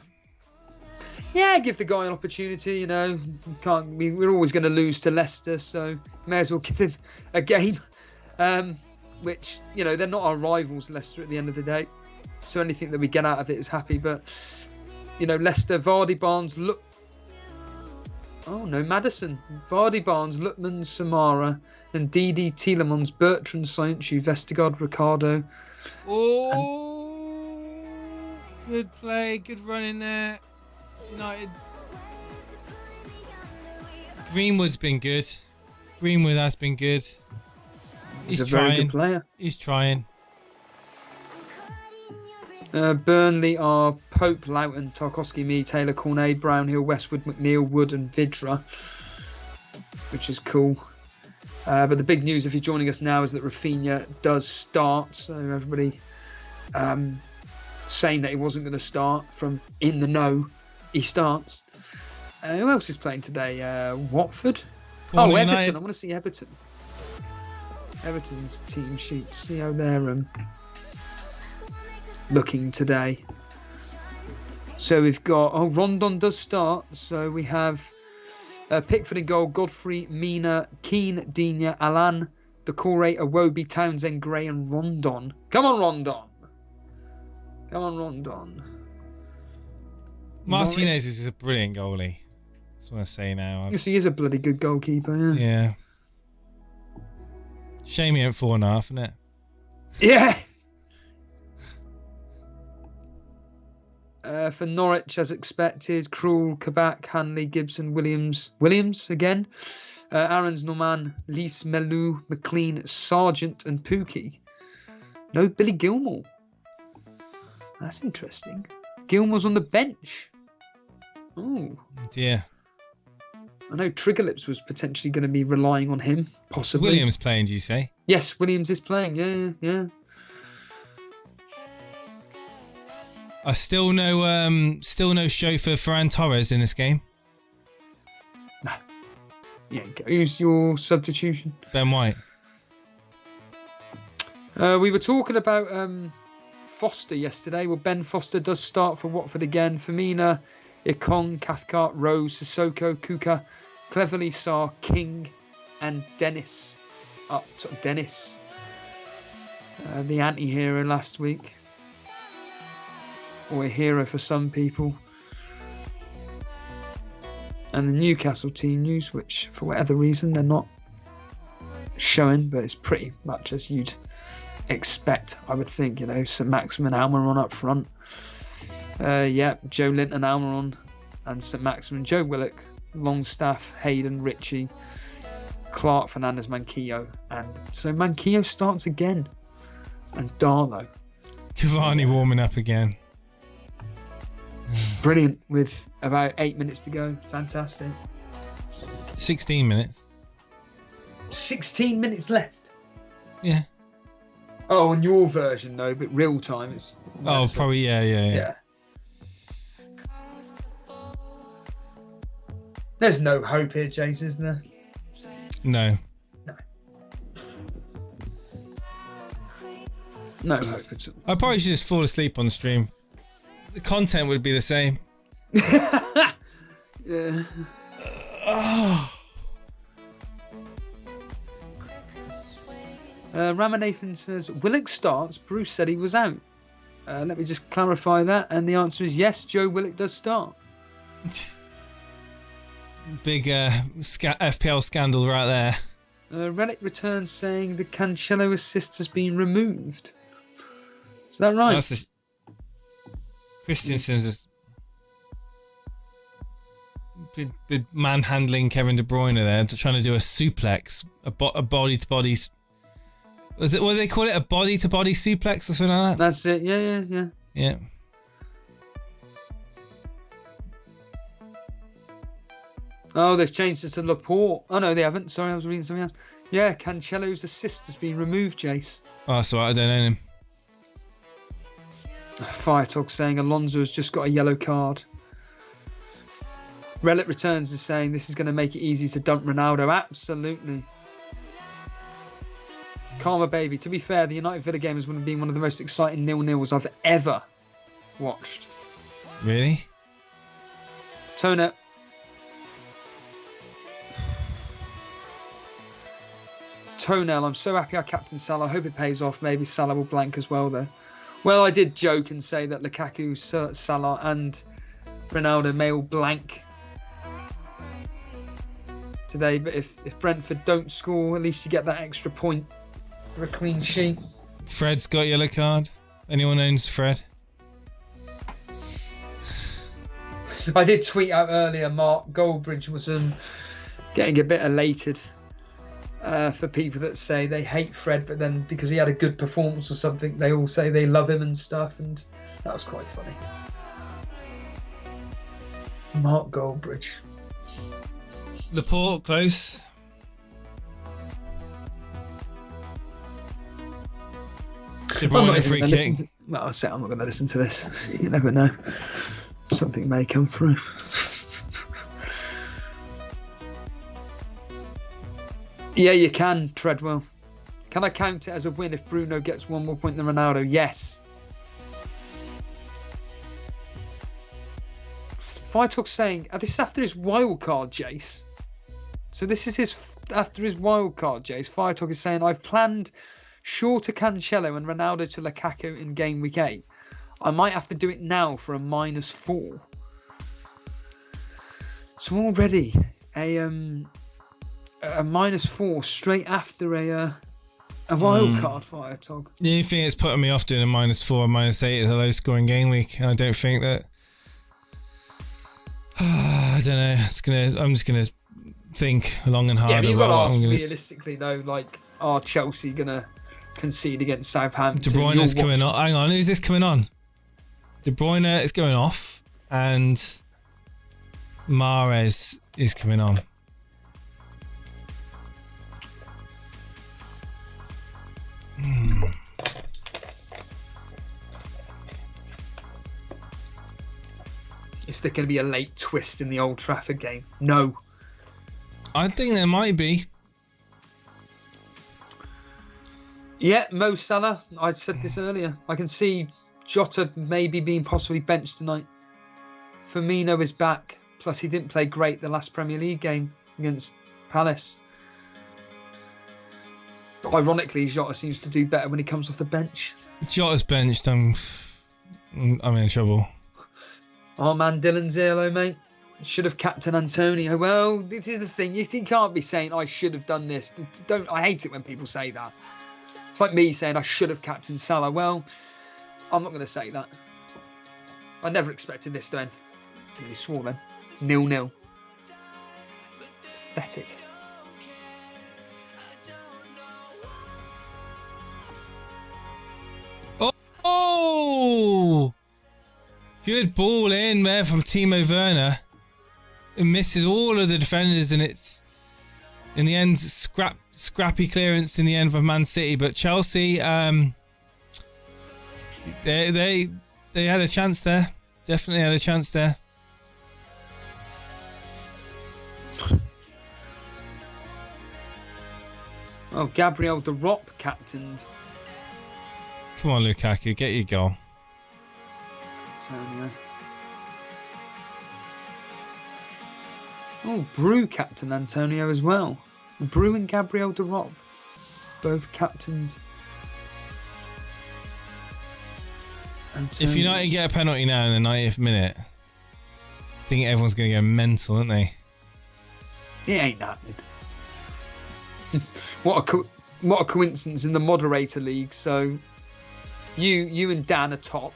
Yeah, give the guy an opportunity. You know, we're always going to lose to Leicester, so may as well give him a game. Which, you know, they're not our rivals, Leicester, at the end of the day. So anything that we get out of it is happy. But, you know, Leicester, Vardy, Barnes, look. Oh no, Maddison, Vardy, Barnes, Lutman, Samara, and Didi, Tielemans, Bertrand, Sancho, Vestergaard, Ricardo. Oh, good play, good run in there. United. Greenwood's been good. Greenwood has been good. He's a trying. Very good player. He's trying. Burnley are Pope, Loughton, Tarkowski, Me, Taylor, Cornet, Brownhill, Westwood, McNeil, Wood and Vidra, which is cool. But the big news, if you're joining us now, is that Rafinha does start. So everybody saying that he wasn't going to start, from in the know, he starts. Who else is playing today? Watford? Corner Everton. United. I want to see Everton. Everton's team sheet. See how they're looking today. So we've got Rondon does start. So we have Pickford in goal, Godfrey, Mina, Keane, Digne, Alan, Decore, Iwobi, Townsend, Gray and Rondon. Come on Rondon. Come on Rondon. Martinez is a brilliant goalie. That's what I say now. Yes, he is a bloody good goalkeeper. Yeah. Shame he ain't 4.5, isn't it? Yeah. For Norwich, as expected, Krul, Kabak, Hanley, Gibson, Williams again, Aarons, Norman, Lees, Melu, McLean, Sargent, and Pookie. No Billy Gilmore. That's interesting. Gilmore's on the bench. Oh dear. I know Triggerlips was potentially going to be relying on him, possibly. Williams playing, do you say? Yes, Williams is playing. Yeah. Still no show for Ferran Torres in this game. No. Yeah. Who's your substitution? Ben White. We were talking about Foster yesterday. Well, Ben Foster does start for Watford again. Firmina, Ikong, Cathcart, Rose, Sissoko, Kuka, Cleverly, Sarr, King, and Dennis. Dennis. The anti-hero last week. Or a hero for some people. And the Newcastle team news, which for whatever reason they're not showing, but it's pretty much as you'd expect, I would think. You know, St Maximin, Almiron up front. Joe Linton, Almiron, and St Maximin, Joe Willock, Longstaff, Hayden, Ritchie, Clark, Fernandez, Manquillo, and so Manquillo starts again, and Darlow. Cavani warming up again. Brilliant, with about 8 minutes to go. Fantastic. 16 minutes. 16 minutes left. Yeah. Oh, on your version though, but real time is. Oh, probably yeah. There's no hope here, Jason, isn't there? No. No hope at all. I probably should just fall asleep on the stream. The content would be the same. Yeah. Ramanathan says, Willock starts. Bruce said he was out. Let me just clarify that. And the answer is yes, Joe Willock does start. Big FPL scandal right there. Relic returns saying the Cancelo assist has been removed. Is that right? Christensen's just been manhandling Kevin De Bruyne there, trying to do a suplex, a body to body. What do they call it? A body to body suplex or something like that? That's it. Yeah. Oh, they've changed it to Laporte. Oh no, they haven't. Sorry, I was reading something else. Yeah, Cancelo's assist has been removed, Jace. Oh, so I don't know him. Firetalk saying Alonso has just got a yellow card. Relic Returns is saying this is going to make it easy to dump Ronaldo. Absolutely. Karma Baby. To be fair, the United Villa game has been one of the most exciting 0-0s I've ever watched. Really? Toner. Tonel, I'm so happy I captained Salah. I hope it pays off. Maybe Salah will blank as well, though. Well, I did joke and say that Lukaku, Salah, and Ronaldo may all blank today. But if Brentford don't score, at least you get that extra point for a clean sheet. Fred's got yellow card. Anyone owns Fred? I did tweet out earlier, Mark Goldbridge was getting a bit elated for people that say they hate Fred, but then because he had a good performance or something, they all say they love him and stuff, and that was quite funny. Mark Goldbridge. Laporte, close. De Bruyne, free kick. Well, I'll say I'm not going to listen to this. You never know. Something may come through. Yeah, you can, Treadwell. Can I count it as a win if Bruno gets one more point than Ronaldo? Yes. Firetalk saying, this is after his wild card, Jace. So this is after his wild card, Jace. Firetalk is saying, I've planned Shaw to Cancelo and Ronaldo to Lukaku in game week 8. I might have to do it now for a -4. So already a -4 straight after a wild card, Firetalk. The only thing that's putting me off doing a -4 or -8 is a low scoring game week. And I don't think that. I don't know. I'm just gonna think long and hard. Yeah, but you've got about to ask what realistically though. Like, are Chelsea gonna concede against Southampton? De Bruyne is coming on. Hang on, who's this coming on? De Bruyne is going off, and Mahrez is coming on. Is there going to be a late twist in the Old Trafford game? No. I think there might be. Yeah, Mo Salah. I said this earlier. I can see Jota maybe being possibly benched tonight. Firmino is back. Plus, he didn't play great the last Premier League game against Palace. Ironically, Jota seems to do better when he comes off the bench. Jota's benched. I'm in trouble. Oh man, Dylan Zerlo, mate. Should have captain Antonio. Well, this is the thing. You can't be saying I should have done this. I hate it when people say that. It's like me saying I should have captained Salah. Well, I'm not going to say that. I never expected this to end. He swore then. 0-0. Pathetic. Oh! Good ball in there from Timo Werner. It misses all of the defenders, and it's in the end scrappy clearance in the end for Man City. But Chelsea, they had a chance there. Definitely had a chance there. Oh, Gabriel De Rop captained. Come on, Lukaku, get your goal. Antonio. Oh, Brew captain Antonio as well. Brew and Gabriel De Rop both captained Antonio. If United get a penalty now in the 90th minute, I think everyone's going to go mental, aren't they? It ain't happening. What a coincidence in the moderator league. So you and Dan are top,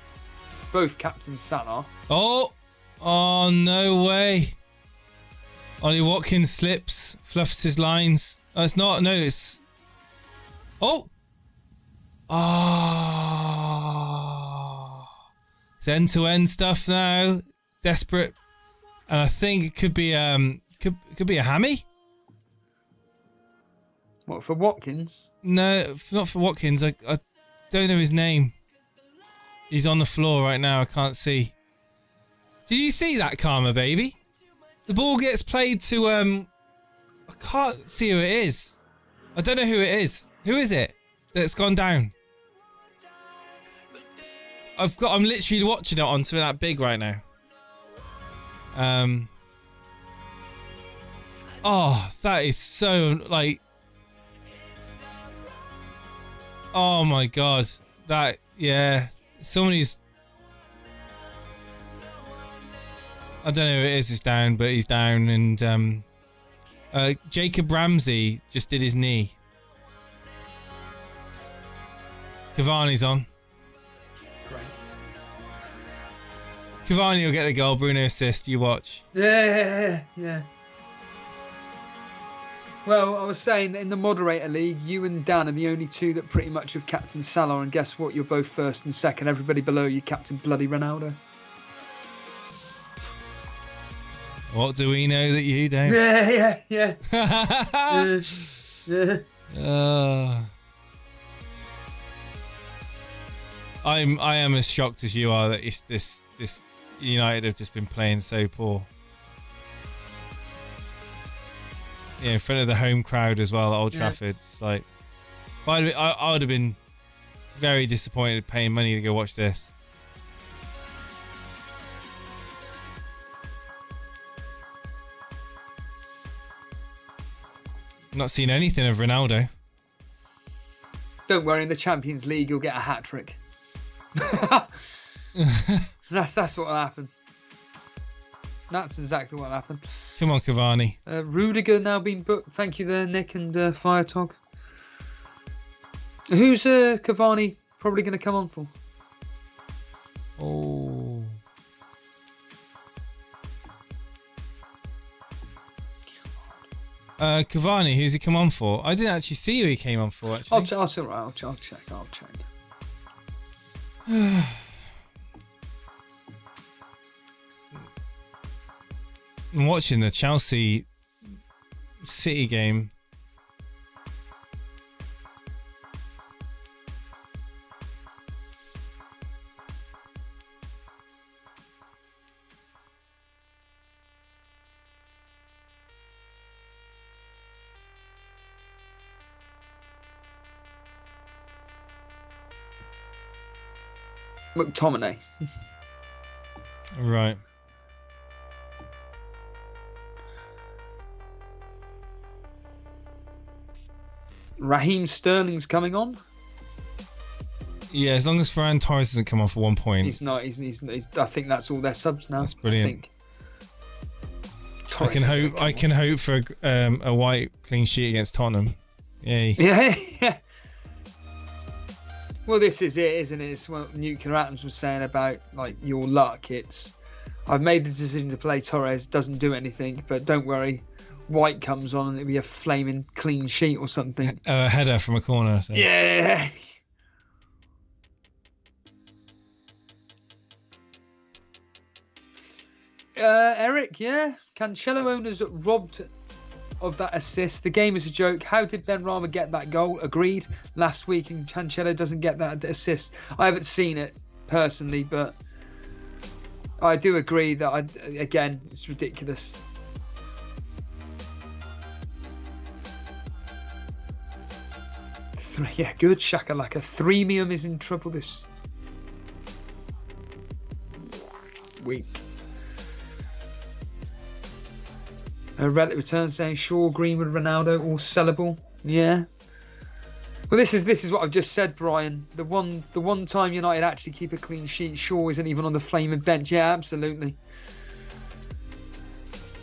both captain Salah. Oh no way! Ollie Watkins slips, fluffs his lines. Oh, it's not. No, it's. Oh. It's end-to-end stuff now. Desperate, and I think it could be could be a hammy. What, for Watkins? No, not for Watkins. I don't know his name. He's on the floor right now. I can't see. Did you see that, Karma, baby? The ball gets played to, I can't see who it is. I don't know who it is. Who is it that's gone down? I'm literally watching it on something that big right now. Oh, that is so, like... Oh my god. That, yeah. Somebody's... I don't know who it is who's down, but he's down. And Jacob Ramsey just did his knee. Cavani's on. Great. Cavani will get the goal. Bruno assist. You watch. Yeah. Well, I was saying that in the moderator league, you and Dan are the only two that pretty much have captained Salah, and guess what? You're both first and second. Everybody below you captain bloody Ronaldo. What do we know that you don't? Yeah. I am as shocked as you are that this United have just been playing so poor. Yeah, in front of the home crowd as well at Old Trafford. It's like, I would have been very disappointed paying money to go watch this. Not seen anything of Ronaldo. Don't worry, in the Champions League, you'll get a hat trick. That's what will happen. That's exactly what will happen. Come on, Cavani. Rudiger now being booked. Thank you there, Nick and Firetog. Who's Cavani probably going to come on for? Oh. Cavani, who's he come on for? I didn't actually see who he came on for, actually. I'll check. I'm watching the Chelsea City game. McTominay. Right. Raheem Sterling's coming on. Yeah, as long as Ferran Torres doesn't come on for 1 point. He's not. He's I think that's all their subs now. That's brilliant. I can hope for a white clean sheet against Tottenham. Yay. Yeah. Well, this is it, isn't it? It's what Nuclear Atoms was saying about like your luck. It's I've made the decision to play Torres. Doesn't do anything, but don't worry. White comes on and it'll be a flaming clean sheet or something. A header from a corner. So. Yeah. Eric, yeah. Cancelo owners robbed of that assist. The game is a joke. How did Benrahma get that goal? Agreed. Last week, and Cancelo doesn't get that assist. I haven't seen it personally, but I do agree that again, it's ridiculous. Yeah, good. Shakalaka. Threemium is in trouble this week. Relic return saying Shaw, Greenwood, Ronaldo, all sellable. Yeah. Well, this is what I've just said, Brian. The one time United actually keep a clean sheet, Shaw isn't even on the flaming bench. Yeah, absolutely.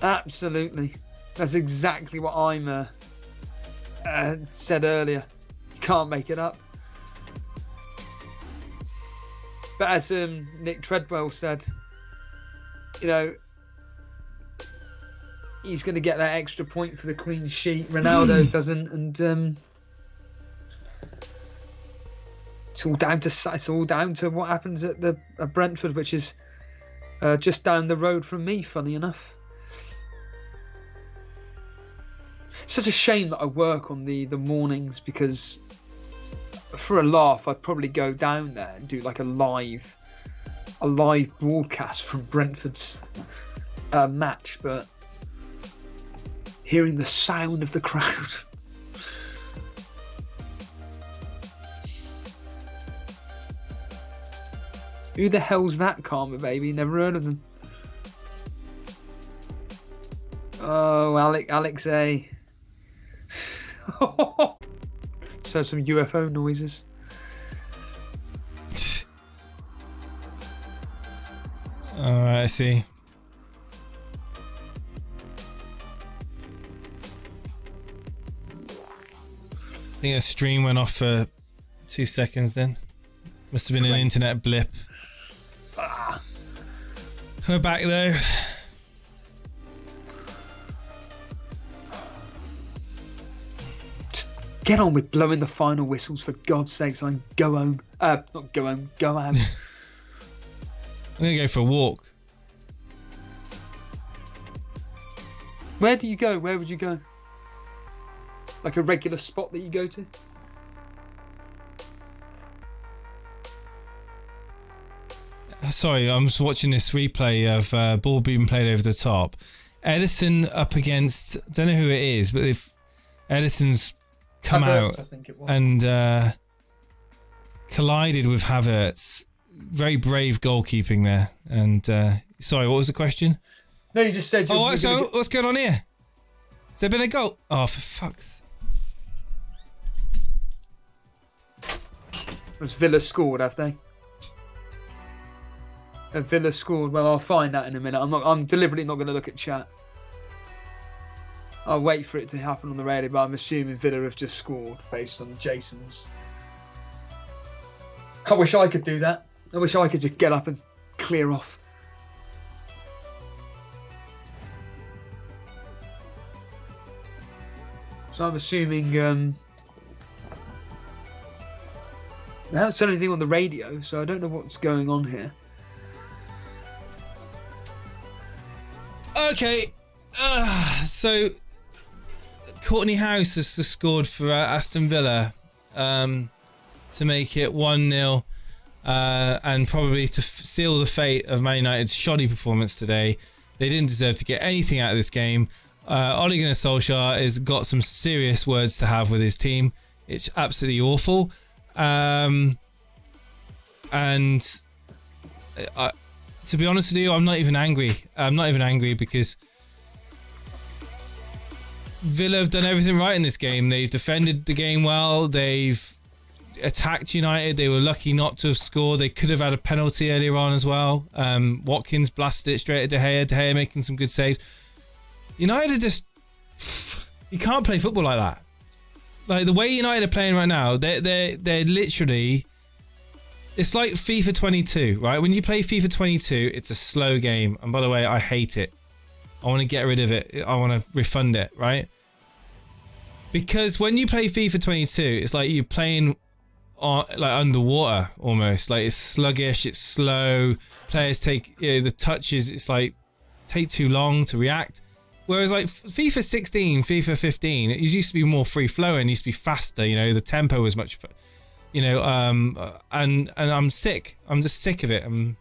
Absolutely. That's exactly what I'm said earlier. Can't make it up. But as Nick Treadwell said, you know, he's going to get that extra point for the clean sheet. Ronaldo doesn't, and it's all down to what happens at the Brentford, which is just down the road from me. Funny enough. such a shame that I work on the mornings, because for a laugh I'd probably go down there and do like a live broadcast from Brentford's match, but hearing the sound of the crowd. Who the hell's that, Karma Baby? Never heard of them. Oh, Alex A. So some UFO noises. Alright, I see. I think a stream went off for 2 seconds then. Must have been an internet blip. We're back though. Just get on with blowing the final whistles, for God's sakes. I go home. Not go home, go out. I'm gonna go for a walk. Where do you go? Where would you go? Like a regular spot that you go to? Sorry, I'm just watching this replay of ball being played over the top. Edison up against, don't know who it is, but if Edison's come Havertz, out I think it was. and collided with Havertz. Very brave goalkeeping there. And sorry, what was the question? No, you just said. What's going on here? Has there been a goal? Oh, for fuck's. Was Villa scored? Have they? Have Villa scored? Well, I'll find that in a minute. I'm deliberately not going to look at chat. I'll wait for it to happen on the radio, but I'm assuming Villa have just scored based on Jason's. I wish I could do that. I wish I could just get up and clear off. So I'm assuming they haven't said anything on the radio, so I don't know what's going on here. Okay, so Courtney House has scored for Aston Villa to make it 1-0 and probably to seal the fate of Man United's shoddy performance today. They didn't deserve to get anything out of this game. Ole Gunnar Solskjaer has got some serious words to have with his team. It's absolutely awful. And to be honest with you, I'm not even angry. I'm not even angry because Villa have done everything right in this game. They've defended the game well. They've attacked United. They were lucky not to have scored. They could have had a penalty earlier on as well. Watkins blasted it straight at De Gea. De Gea making some good saves. United are just... You can't play football like that. Like the way United are playing right now, they're literally... It's like FIFA 22, right? When you play FIFA 22, it's a slow game. And by the way, I hate it. I want to get rid of it. I want to refund it, right? Because when you play FIFA 22, it's like you're playing like underwater almost. Like it's sluggish, it's slow. Players take the touches. It's like take too long to react. Whereas like FIFA 16, FIFA 15, it used to be more free flowing. It used to be faster. You know, the tempo was much. You know, and I'm sick. I'm just sick of it. I'm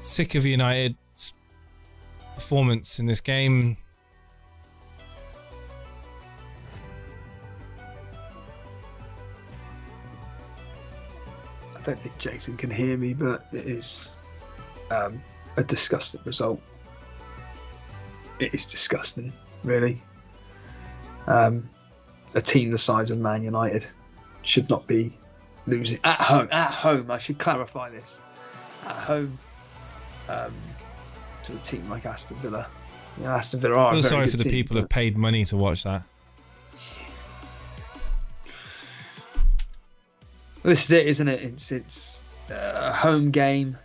sick of United's performance in this game. I don't think Jason can hear me, but it is a disgusting result. It is disgusting, really. A team the size of Man United should not be losing at home. At home, I should clarify this. At home, to a team like Aston Villa. You know, Aston Villa are. I feel sorry for the people who have paid money to watch that. This is it, isn't it? It's a home game.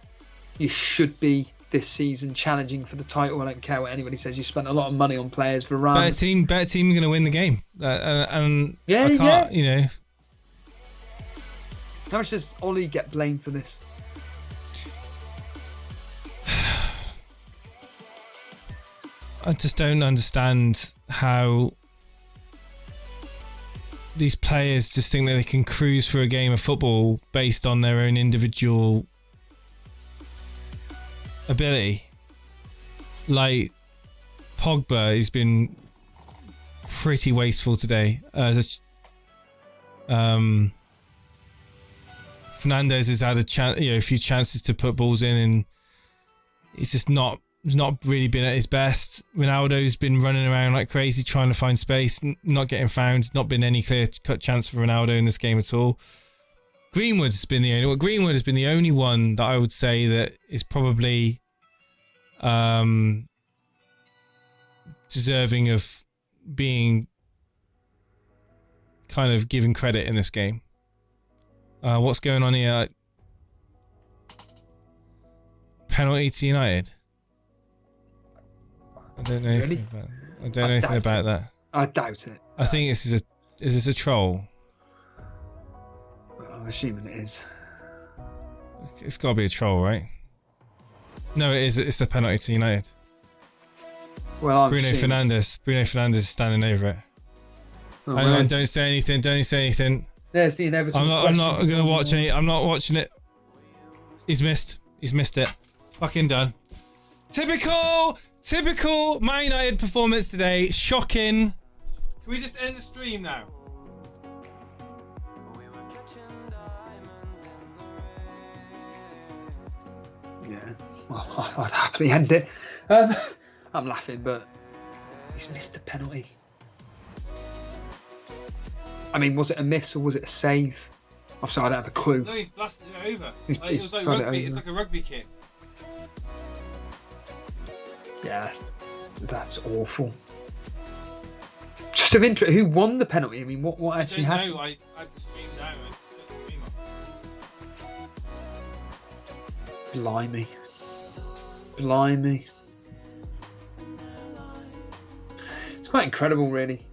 You should be this season challenging for the title. I don't care what anybody says. You spent a lot of money on players for run. Better team are going to win the game. And yeah, I can't, you know. How much does Ollie get blamed for this? I just don't understand how these players just think that they can cruise through a game of football based on their own individual ability. Like Pogba has been pretty wasteful today. Fernandes has had a few chances to put balls in, and he's just not really been at his best. Ronaldo's been running around like crazy trying to find space, not getting found. Not been any clear cut chance for Ronaldo in this game at all. Greenwood has been the only one that I would say that is probably deserving of being kind of given credit in this game. What's going on here? Penalty to United. I don't know anything about that. I don't know anything about that. I doubt it. I think is this a troll? Well, I'm assuming it is. It's got to be a troll, right? No, it is. It's a penalty to United. Well, Bruno Fernandes is standing over it. Oh, Hang on, don't say anything. Don't say anything. There's the inevitable. I'm not going to watch it. I'm not watching it. He's missed it. Fucking done. Typical Man United performance today. Shocking. Can we just end the stream now? Yeah. Well, I'd happily end it. I'm laughing, but he's missed a penalty. I mean, was it a miss or was it a save? I'm sorry, I don't have a clue. No, he's blasted it over. It was like rugby. It's like a rugby kick. Yeah, that's awful. Just of interest, who won the penalty? I mean, what actually happened? No, I had to stream down. I took the stream off. Blimey. It's quite incredible, really.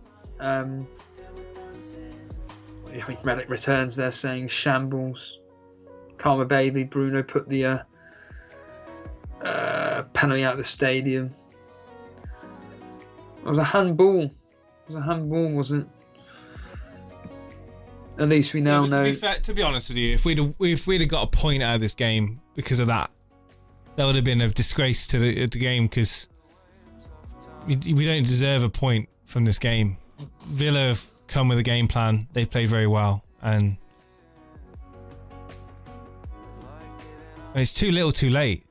Relic returns there saying shambles. Karma baby. Bruno put the penalty out of the stadium. It was a handball. It was a handball, wasn't it? At least we now know. To be honest with you, if we'd have got a point out of this game because of that, that would have been a disgrace to the game, because we don't deserve a point from this game. Villa have come with a game plan. They've played very well, and it's too little, too late.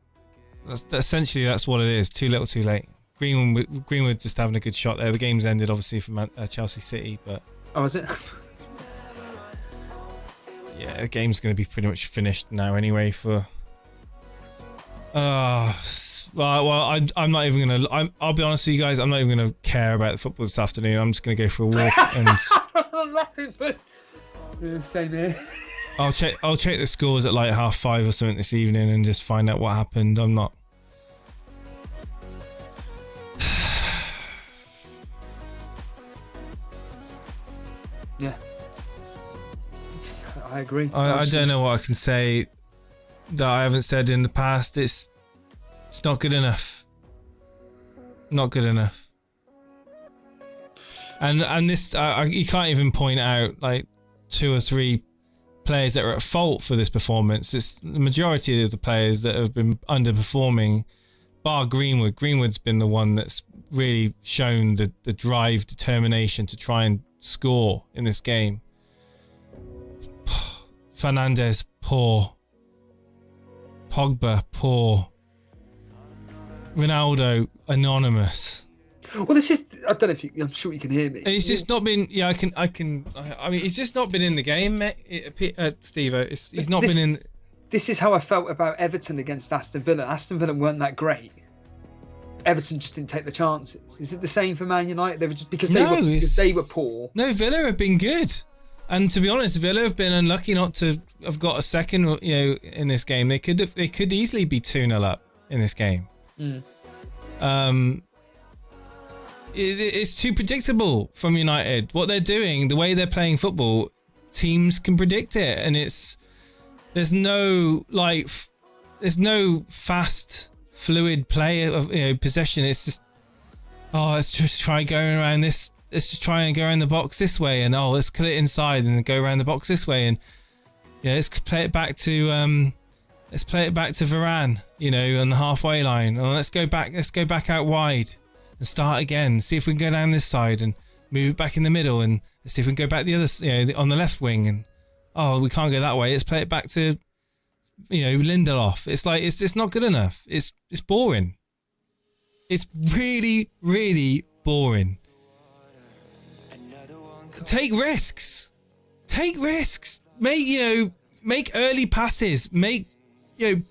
Essentially, that's what it is. Too little, too late. Greenwood just having a good shot there. The game's ended, obviously, for Chelsea City, but oh, is it? Yeah, the game's going to be pretty much finished now anyway. For I'm not even going to. I'll be honest with you guys. I'm not even going to care about the football this afternoon. I'm just going to go for a walk and. I'm laughing, but same here. I'll check the scores at like 5:30 or something this evening and just find out what happened. I'm not. Yeah, I agree. I don't know what I can say that I haven't said in the past. It's not good enough. Not good enough. And this you can't even point out like 2 or 3 players that are at fault for this performance. It's the majority of the players that have been underperforming, bar Greenwood. Greenwood's been the one that's really shown the drive, determination to try and score in this game. Fernandes, poor. Pogba, poor. Ronaldo, anonymous. Well, this is. I don't know if you. I'm sure you can hear me. He's just not been. Yeah, I mean, he's just not been in the game, Steve-O. He's not been in. This is how I felt about Everton against Aston Villa. Aston Villa weren't that great. Everton just didn't take the chances. Is it the same for Man United? They were just because they were poor. No, Villa have been good, and to be honest, Villa have been unlucky not to have got a second. In this game, they could easily be 2-0 up in this game. It's too predictable from United. What they're doing, the way they're playing football, teams can predict it, and there's no fast, fluid play of possession. It's just oh, let's just try going around this. Let's just try and go around the box this way, and oh, let's cut it inside and go around the box this way, and yeah, let's play it back to Varane, you know, on the halfway line. Or let's go back out wide and start again. See if we can go down this side and move it back in the middle, and let's see if we can go back the other, you know, on the left wing. And oh, we can't go that way. Let's play it back to, you know, Lindelof. It's like it's not good enough. It's boring. It's really, really boring. Take risks. Take risks. Make early passes. Make, you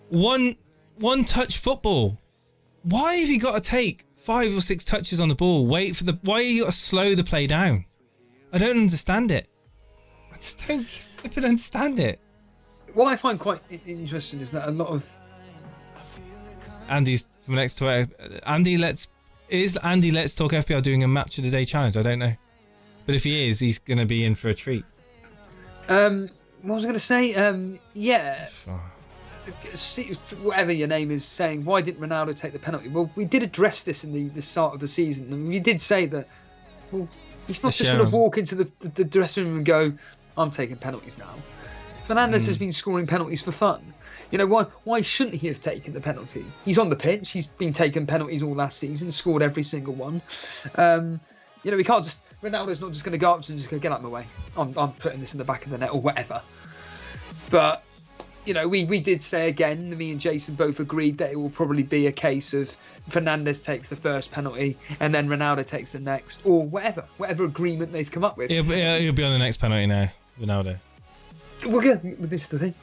know, one touch football. Why have you got to take 5 or 6 touches on the ball? Why are you got to slow the play down? I don't understand it. I just don't understand it. What I find quite interesting is that a lot of Andy's from next to is Andy Let's Talk FPL doing a match of the day challenge? I don't know, but if he is, he's going to be in for a treat. What was I going to say? Yeah. Whatever your name is saying, why didn't Ronaldo take the penalty? Well, we did address this in the start of the season, and we did say that, well, he's not just going to walk into the dressing room and go, I'm taking penalties now. Fernandes has been scoring penalties for fun. You know, why shouldn't he have taken the penalty? He's on the pitch. He's been taking penalties all last season, scored every single one. You know, we can't just... Ronaldo's not just going to go up to and just go, get out of my way. I'm putting this in the back of the net or whatever. But, you know, we did say again, me and Jason both agreed that it will probably be a case of Fernandes takes the first penalty and then Ronaldo takes the next, or whatever agreement they've come up with. He'll be on the next penalty now, Ronaldo. We're good. This is the thing.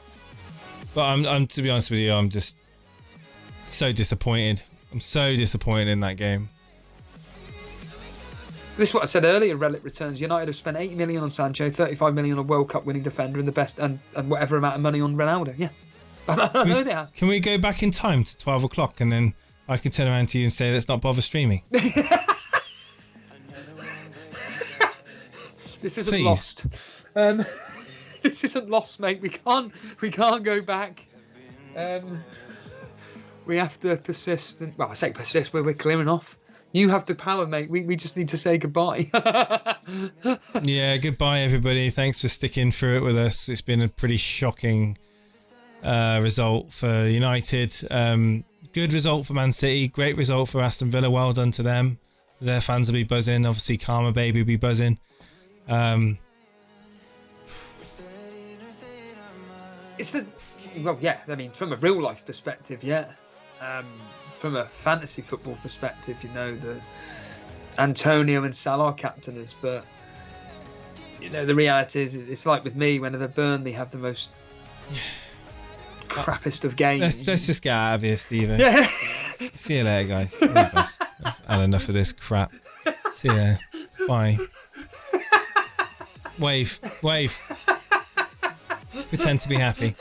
But I'm to be honest with you, I'm just so disappointed. I'm so disappointed in that game. This is what I said earlier. Relic returns. United have spent 80 million on Sancho, 35 million on World Cup winning defender, and the best and whatever amount of money on Ronaldo. Yeah, I know they have. Can we go back in time to 12 o'clock and then I can turn around to you and say, let's not bother streaming? This isn't lost. This isn't lost, mate. We can't go back. We have to persist. Well, I say persist. We're clearing off. You have the power, mate. We just need to say goodbye. Yeah, goodbye, everybody. Thanks for sticking through it with us. It's been a pretty shocking result for United. Good result for Man City. Great result for Aston Villa. Well done to them. Their fans will be buzzing. Obviously, Karma Baby will be buzzing. Yeah. I mean, from a real life perspective, yeah. From a fantasy football perspective, you know, the Antonio and Salah captainers, but you know, the reality is, it's like with me, whenever Burnley have the most crappiest of games. Let's just get out of here, Steven. Yeah. See you later, guys. All the best. I've had enough of this crap. See you later. Bye. Wave. Pretend to be happy.